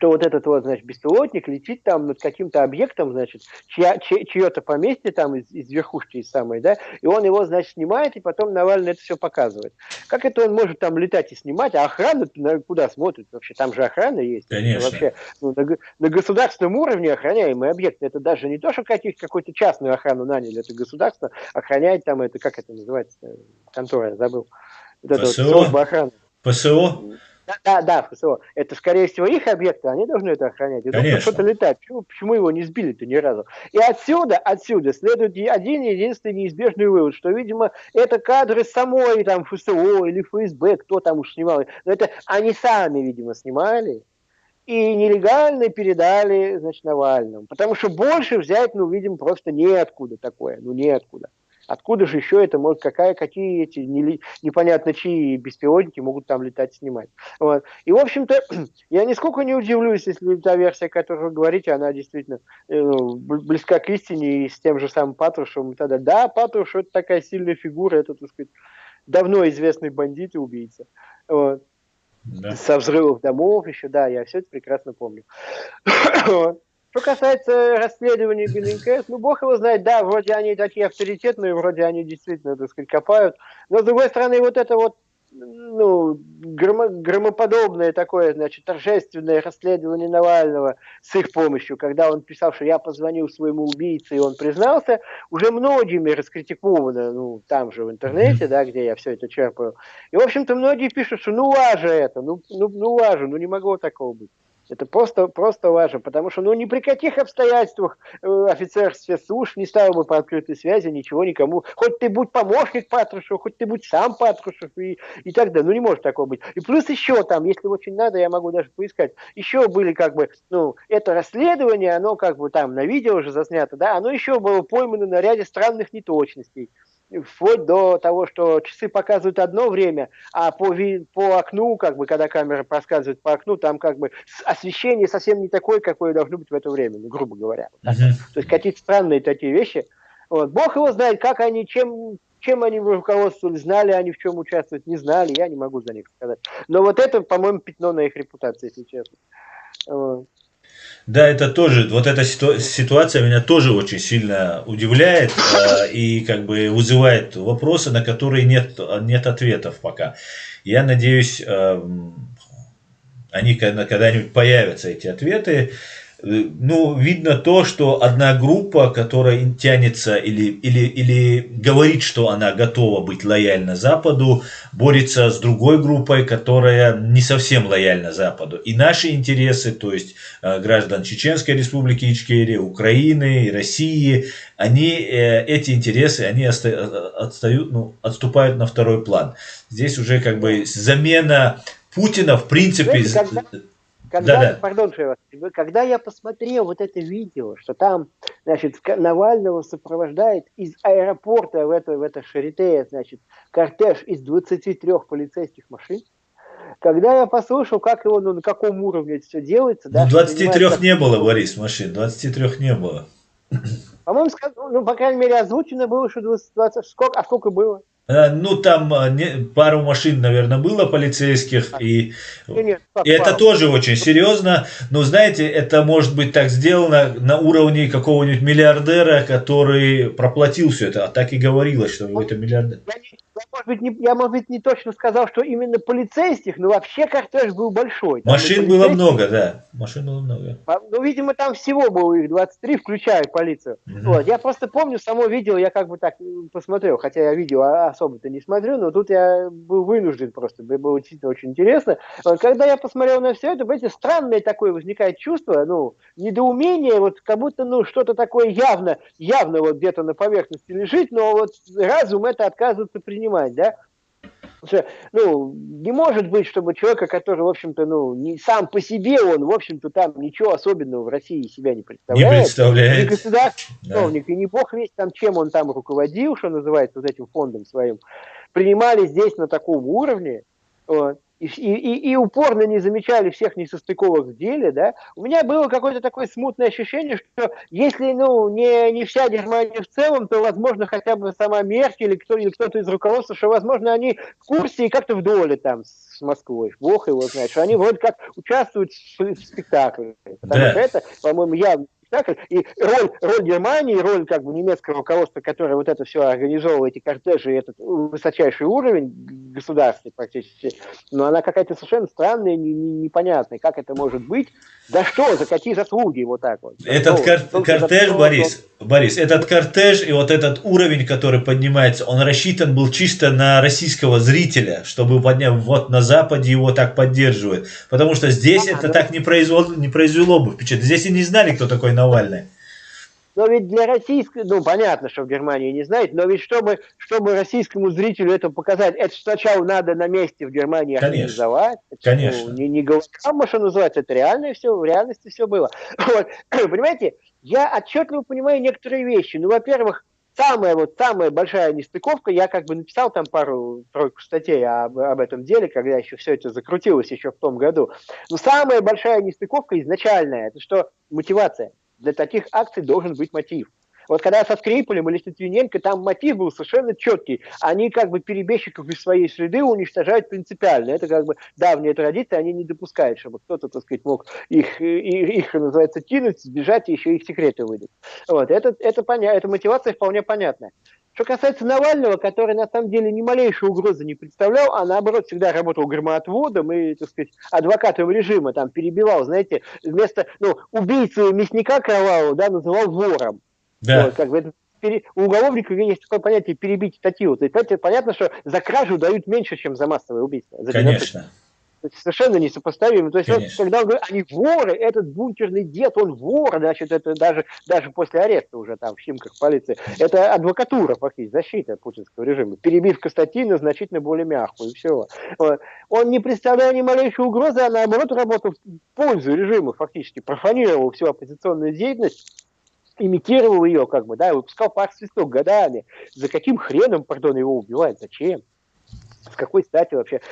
вот этот вот, значит, беспилотник летит там над каким-то объектом, значит, чье-то поместье там из верхушки из самой, да, и он его, значит, снимает, и потом Навальный это все показывает. Как это он может там летать и снимать, а охрана куда смотрит вообще? Там же охрана есть. Конечно. Вообще, на государственном уровне охраняемые объекты, это даже не то, что какую-то частную охрану наняли, это государство охраняет там, это как это называется, контора, я забыл. Вот ПСО? это вот служба охраны. ПСО? Да, ФСО. Это, скорее всего, их объекты, они должны это охранять. И Конечно. что-то летает. Почему его не сбили-то ни разу? И отсюда следует один единственный неизбежный вывод, что, видимо, это кадры самой там ФСО или ФСБ, кто там уж снимал. Но это они сами, видимо, снимали и нелегально передали, значит, Навальному. Потому что больше взять, видимо, просто неоткуда такое. Неоткуда. Откуда же еще это может, какие эти непонятно чьи беспилотники могут там летать, снимать. Вот. И, в общем-то, я нисколько не удивлюсь, если та версия, о которой вы говорите, она действительно близка к истине, и с тем же самым Патрушевым. Тогда, да, Патруш — это такая сильная фигура, это, так сказать, давно известный бандит и убийца. Вот. Да. Со взрывов домов еще, да, я все это прекрасно помню. Что касается расследования Беллинкес, бог его знает, да, вроде они такие авторитетные, вроде они действительно, так сказать, копают, но, с другой стороны, вот это вот, громоподобное такое, значит, торжественное расследование Навального с их помощью, когда он писал, что я позвонил своему убийце, и он признался, уже многими раскритиковано, там же в интернете, да, где я все это черпаю. И, в общем-то, многие пишут, что лажа это, лажа, не могло такого быть. Это просто важно, потому что ни при каких обстоятельствах офицер спецслужб не ставил бы по открытой связи ничего никому. Хоть ты будь помощник Патрушева, хоть ты будь сам Патрушев и так далее. Не может такого быть. И плюс еще там, если очень надо, я могу даже поискать, еще были это расследование, оно там на видео уже заснято, да, оно еще было поймано на ряде странных неточностей. Вплоть до того, что часы показывают одно время, а по окну, когда камера проскальзывает по окну, там освещение совсем не такое, какое должно быть в это время, грубо говоря. То есть какие-то странные такие вещи. Вот. Бог его знает, как они, чем они руководствовались, знали они, в чем участвовать, не знали, я не могу за них сказать. Но вот это, по-моему, пятно на их репутации, если честно. Вот. Да, это тоже, вот эта ситуация меня тоже очень сильно удивляет и вызывает вопросы, на которые нет ответов пока. Я надеюсь, они когда-нибудь появятся, эти ответы. Видно то, что одна группа, которая тянется или говорит, что она готова быть лояльна Западу, борется с другой группой, которая не совсем лояльна Западу. И наши интересы, то есть граждан Чеченской Республики Ичкерия, Украины, России, эти интересы, они отступают на второй план. Здесь уже замена Путина, в принципе... Когда я посмотрел вот это видео, что там, значит, Навального сопровождает из аэропорта в это Шарите, значит, кортеж из 23 полицейских машин, когда я послушал, как его, на каком уровне это все делается... 23 не было, Борис, машин, 23 не было. По-моему, по крайней мере, озвучено было, что 20, сколько было? Там пару машин, наверное, было полицейских, и это тоже очень серьезно. Но, знаете, это может быть так сделано на уровне какого-нибудь миллиардера, который проплатил все это, а так и говорилось, что это миллиардер. Я, может быть, не точно сказал, что именно полицейских, но вообще кортеж был большой. Машин было много, да. Машин было много. Видимо, там всего было их 23, включая полицию. Вот. Я просто помню само видео, я так посмотрел, хотя я видео особо-то не смотрю, но тут я был вынужден просто, мне было действительно очень интересно. Вот, когда я посмотрел на все это, понимаете, странное такое возникает чувство, ну, недоумение, вот как будто, ну, что-то такое явно вот где-то на поверхности лежит, но вот разум это отказывается принимать, да. Ну, не может быть, чтобы человека, который, в общем-то, ну, не сам по себе, он, в общем-то, там ничего особенного в России себя не Не представляет, не представляет. государственный Да. чиновник, и не бог весть там, чем он там руководил, что называется, вот этим фондом своим, принимали здесь на таком уровне, вот, и упорно не замечали всех несостыковок в деле, да, у меня было какое-то такое смутное ощущение, что если, ну, не вся Германия в целом, то, возможно, хотя бы сама Меркель или кто-то из руководства, что, возможно, они в курсе и как-то в доле там с Москвой, бог его знает, что они вроде как участвуют в спектакле, потому что Да. это, по-моему, явно спектакль, и роль Германии, роль как бы немецкого руководства, которое вот это все организовывало, эти кортежи, этот высочайший уровень государства практически, но она какая-то совершенно странная, непонятная, как это может быть, да что, за какие заслуги вот так вот, за Этот что, только за кортеж, то, что... Борис, этот кортеж и вот этот уровень, который поднимается, он рассчитан был чисто на российского зрителя, чтобы поднять, вот на Западе его так поддерживают. Потому что здесь это так не произвело бы впечатление. Здесь и не знали, кто такой Навальный. Но ведь для российской, ну понятно, что в Германии не знает, но ведь чтобы российскому зрителю это показать, это сначала надо на месте в Германии Конечно, организовать, это, ну, конечно. не голограмма, что называется, это реально все, в реальности все было. Вот. Понимаете, я отчетливо понимаю некоторые вещи. Ну, во-первых, самая большая нестыковка, я как бы написал там пару-тройку статей об этом деле, когда еще все это закрутилось еще в том году. Но самая большая нестыковка изначальная, это что мотивация. Для таких акций должен быть мотив. Вот когда со Скрипалем или с Литвиненко, там мотив был совершенно четкий. Они как бы перебежчиков из своей среды уничтожают принципиально. Это как бы давняя традиция, они не допускают, чтобы кто-то, так сказать, мог их называется, кинуть, сбежать и еще их секреты выдать. Вот. Это мотивация вполне понятная. Что касается Навального, который на самом деле ни малейшей угрозы не представлял, а наоборот всегда работал громоотводом и, так сказать, адвокатом режима, там перебивал, знаете, вместо, ну, убийцу мясника кровавого, да, называл вором. Да, Вот, как бы у уголовников есть такое понятие перебить статью. То есть, понятно, что за кражу дают меньше, чем за массовое убийство, за геноцид. конечно. Совершенно несопоставимо. То есть, вот, Конечно. когда он говорит, они воры, этот бункерный дед, он вор, значит, это даже после ареста уже там в Химках полиции. Это адвокатура, фактически, защита путинского режима. Перебивка статьи на значительно более мягкую, и все. Вот. Он не представлял ни малейшей угрозы, а наоборот работал в пользу режима, фактически, профанировал всю оппозиционную деятельность, имитировал ее, как бы, да, и выпускал пар свисток годами. За каким хреном, пардон, его убивают? Зачем? С какой стати вообще?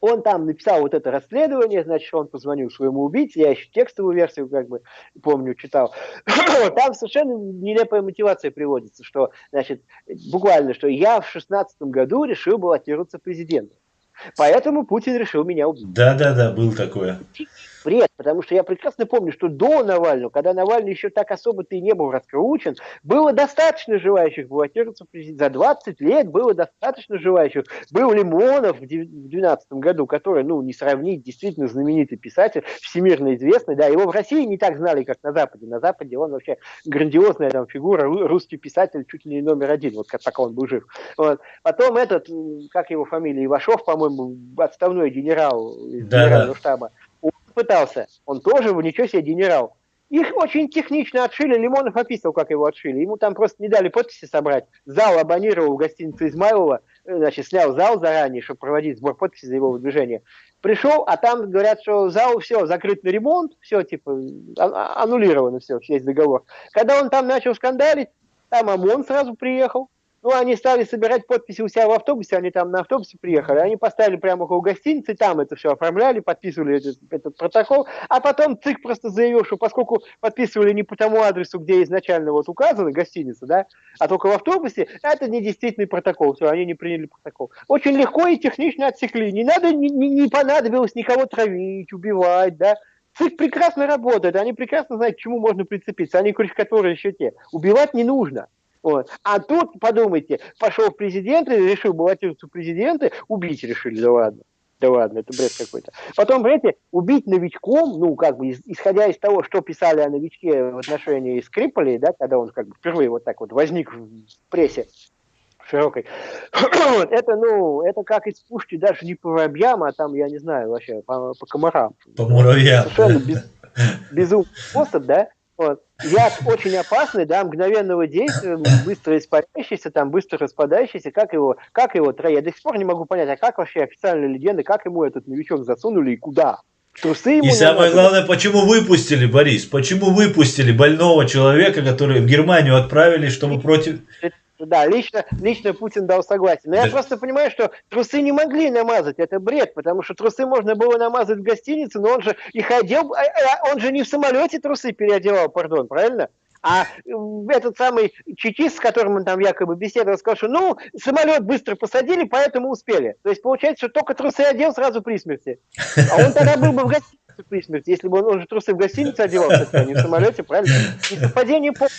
Он там написал вот это расследование, значит, он позвонил своему убийце, я еще текстовую версию, как бы, помню, читал. Там совершенно нелепая мотивация приводится, что, значит, буквально, что я в 16 году решил баллотироваться президентом. Поэтому Путин решил меня убить. Да, было такое. Бред, потому что я прекрасно помню, что до Навального, когда Навальный еще так особо-то и не был раскручен, было достаточно желающих баллотироваться в президент. За 20 лет было достаточно желающих. Был Лимонов в 2012 году, который, ну, не сравнить, действительно знаменитый писатель, всемирно известный. Да, его в России не так знали, как на Западе. На Западе он вообще грандиозная там фигура, русский писатель чуть ли не номер один, вот пока он был жив. Вот. Потом этот, как его фамилия, Ивашов, по-моему, отставной генерал из генерального штаба, пытался, он тоже, ничего себе, генерал. Их очень технично отшили, Лимонов описывал, как его отшили. Ему там просто не дали подписи собрать. Зал абонировал в гостинице Измайлова, значит, снял зал заранее, чтобы проводить сбор подписей за его выдвижение. Пришел, а там говорят, что зал все, закрыт на ремонт, все, типа, аннулировано все, весь договор. Когда он там начал скандалить, там ОМОН сразу приехал. Ну, они стали собирать подписи у себя в автобусе, они там на автобусе приехали, они поставили прямо около гостиницы, там это все оформляли, подписывали этот протокол, а потом ЦИК просто заявил, что поскольку подписывали не по тому адресу, где изначально вот указана гостиница, да, а только в автобусе, это не действительный протокол, все, они не приняли протокол. Очень легко и технично отсекли, не надо, не понадобилось никого травить, убивать, да. ЦИК прекрасно работает, они прекрасно знают, к чему можно прицепиться, они крючкотворы еще те. Убивать не нужно. Вот. А тут, подумайте, пошел в президенты, решил баллотироваться в президенты, убить решили, да ладно, это бред какой-то. Потом, понимаете, убить новичком, ну, как бы, исходя из того, что писали о новичке в отношении Скрипалей, да, когда он как бы впервые вот так вот возник в прессе, широкой. Вот, это, ну, это как из пушки даже не по воробьям, а там, я не знаю, вообще, по комарам. По муравьям. Совершенно безумный способ, да. Вот. Яд очень опасный, да, мгновенного действия, быстро испаряющийся, там, быстро распадающийся. Как его троить? Я до сих пор не могу понять, а как вообще официальная легенда, как ему этот новичок засунули и куда? В трусы ему И самое надо? главное, почему выпустили, Борис? Почему выпустили больного человека, который в Германию отправили, чтобы против... Да, лично Путин дал согласие. Но Да. я просто понимаю, что трусы не могли намазать. Это бред, потому что трусы можно было намазать в гостинице, но он же их одел, он же не в самолете трусы переодевал, пардон, правильно? А этот самый чекист, с которым он там якобы беседовал, сказал, что ну, самолет быстро посадили, поэтому успели. То есть получается, что только трусы одел сразу при смерти. А он тогда был бы в гостинице при смерти, если бы он же трусы в гостинице одевал, а не в самолете, правильно? И совпадение полное.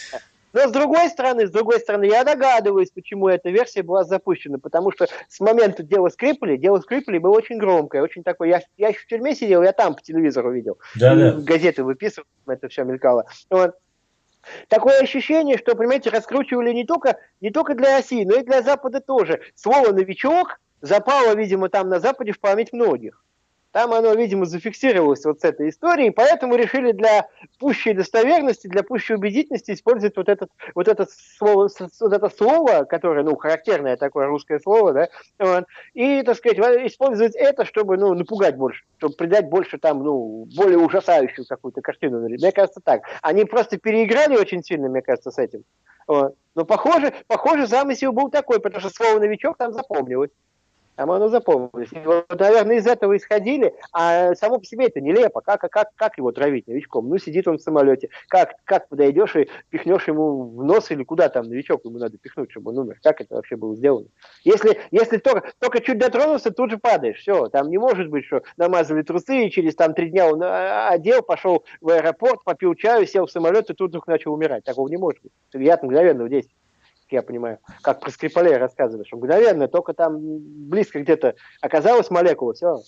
Но с другой стороны, я догадываюсь, почему эта версия была запущена, потому что с момента дело Скрипали было очень громкое, очень такое, я еще в тюрьме сидел, я там по телевизору видел, Да. газеты выписывал, это все мелькало. Вот. Такое ощущение, что, понимаете, раскручивали не только для России, но и для Запада тоже. Слово «новичок» запало, видимо, там на Западе в память многих. Там оно, видимо, зафиксировалось вот с этой историей, поэтому решили для пущей достоверности, для пущей убедительности использовать вот это слово, которое, ну, характерное такое русское слово, да, вот, и, так сказать, использовать это, чтобы, ну, напугать больше, чтобы придать больше там, ну, более ужасающую какую-то картину. Мне кажется, так. Они просто переиграли очень сильно, мне кажется, с этим. Вот. Но похоже, замысел был такой, потому что слово «новичок» там запомнилось. Там оно запомнилось. И вот, наверное, из этого исходили, а само по себе это нелепо. Как его травить новичком? Ну, сидит он в самолете. Как подойдешь и пихнешь ему в нос или куда там новичок ему надо пихнуть, чтобы он умер? Как это вообще было сделано? Если только чуть дотронулся, тут же падаешь. Все, там не может быть, что намазали трусы, и через там 3 дня он одел, пошел в аэропорт, попил чаю, сел в самолет и тут вдруг начал умирать. Такого не может быть. Это яд мгновенного действия. Я понимаю, как про Скрипалей рассказываешь, что мгновенно, только там близко где-то оказалась молекула, все.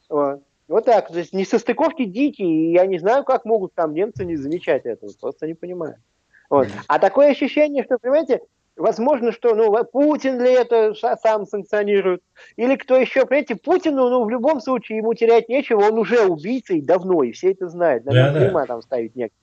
Вот так, то есть несостыковки дикие, и я не знаю, как могут там немцы не замечать этого, просто не понимаю. Вот. А такое ощущение, что, понимаете, возможно, что, ну, Путин ли это сам санкционирует, или кто еще, понимаете, Путину, ну, в любом случае, ему терять нечего, он уже убийца и давно, и все это знают, на нем клейма там ставить некогда.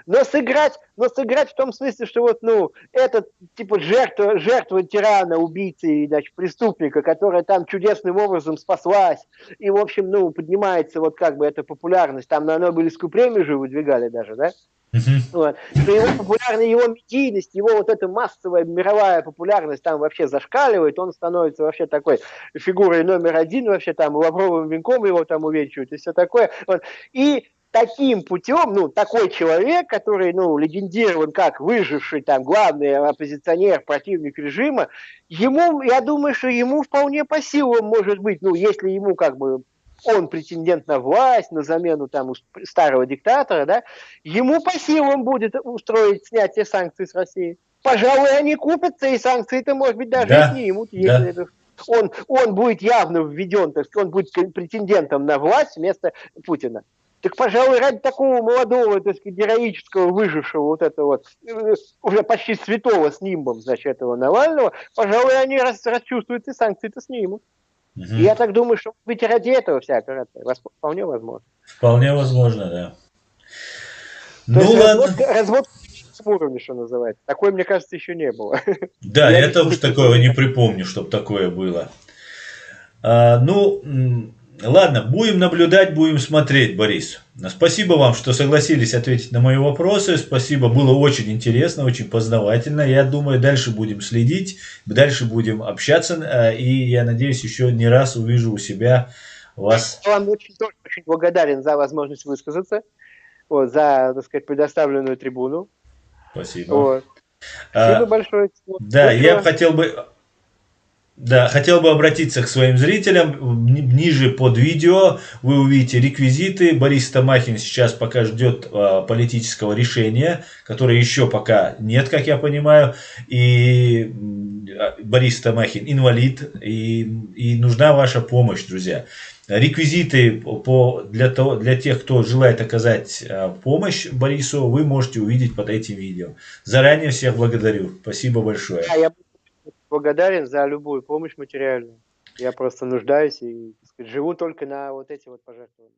Но сыграть в том смысле, что вот, ну, этот, типа, жертва тирана, убийцы, значит, преступника, которая там чудесным образом спаслась, и, в общем, ну, поднимается вот как бы эта популярность, там на Нобелевскую премию же выдвигали даже, да? Вот. Что его популярность, его медийность, его вот эта массовая мировая популярность там вообще зашкаливает, он становится вообще такой фигурой номер один, вообще там лавровым венком его там увенчивают и все такое. Вот. И таким путем, ну, такой человек, который, ну, легендирован как выживший там главный оппозиционер, противник режима, ему, я думаю, что ему вполне по силам может быть, ну, если ему как бы он претендент на власть, на замену там старого диктатора, да, ему по силам будет устроить снятие санкций с России. Пожалуй, они купятся, и санкции-то, может быть, даже снимут, если он будет явно введен, так сказать, он будет претендентом на власть вместо Путина. Так, пожалуй, ради такого молодого, так сказать, героического, выжившего вот этого уже почти святого с нимбом, значит, этого Навального, пожалуй, они расчувствуют и санкции-то снимут. И я так думаю, что быть ради этого вся операция вполне возможно. Вполне возможно, да. То есть ладно. Развод уровня, что называется. Такое, мне кажется, еще не было. Да, это уж такого не припомню, чтобы такое было. Ладно, будем наблюдать, будем смотреть, Борис. Спасибо вам, что согласились ответить на мои вопросы. Спасибо, было очень интересно, очень познавательно. Я думаю, дальше будем следить, дальше будем общаться. И я надеюсь, еще не раз увижу у себя вас. Я вам очень благодарен за возможность высказаться, вот, за, так сказать, предоставленную трибуну. Спасибо. Вот. Спасибо большое. Да, я хотел бы обратиться к своим зрителям. Ниже под видео вы увидите реквизиты. Борис Томахин сейчас пока ждет политического решения, которое еще пока нет, как я понимаю. И Борис Томахин инвалид, и нужна ваша помощь, друзья. Реквизиты для тех, кто желает оказать помощь Борису, вы можете увидеть под этим видео. Заранее всех благодарю. Спасибо большое. благодарен за любую помощь материальную. Я просто нуждаюсь и, так сказать, живу только на вот эти вот пожертвования.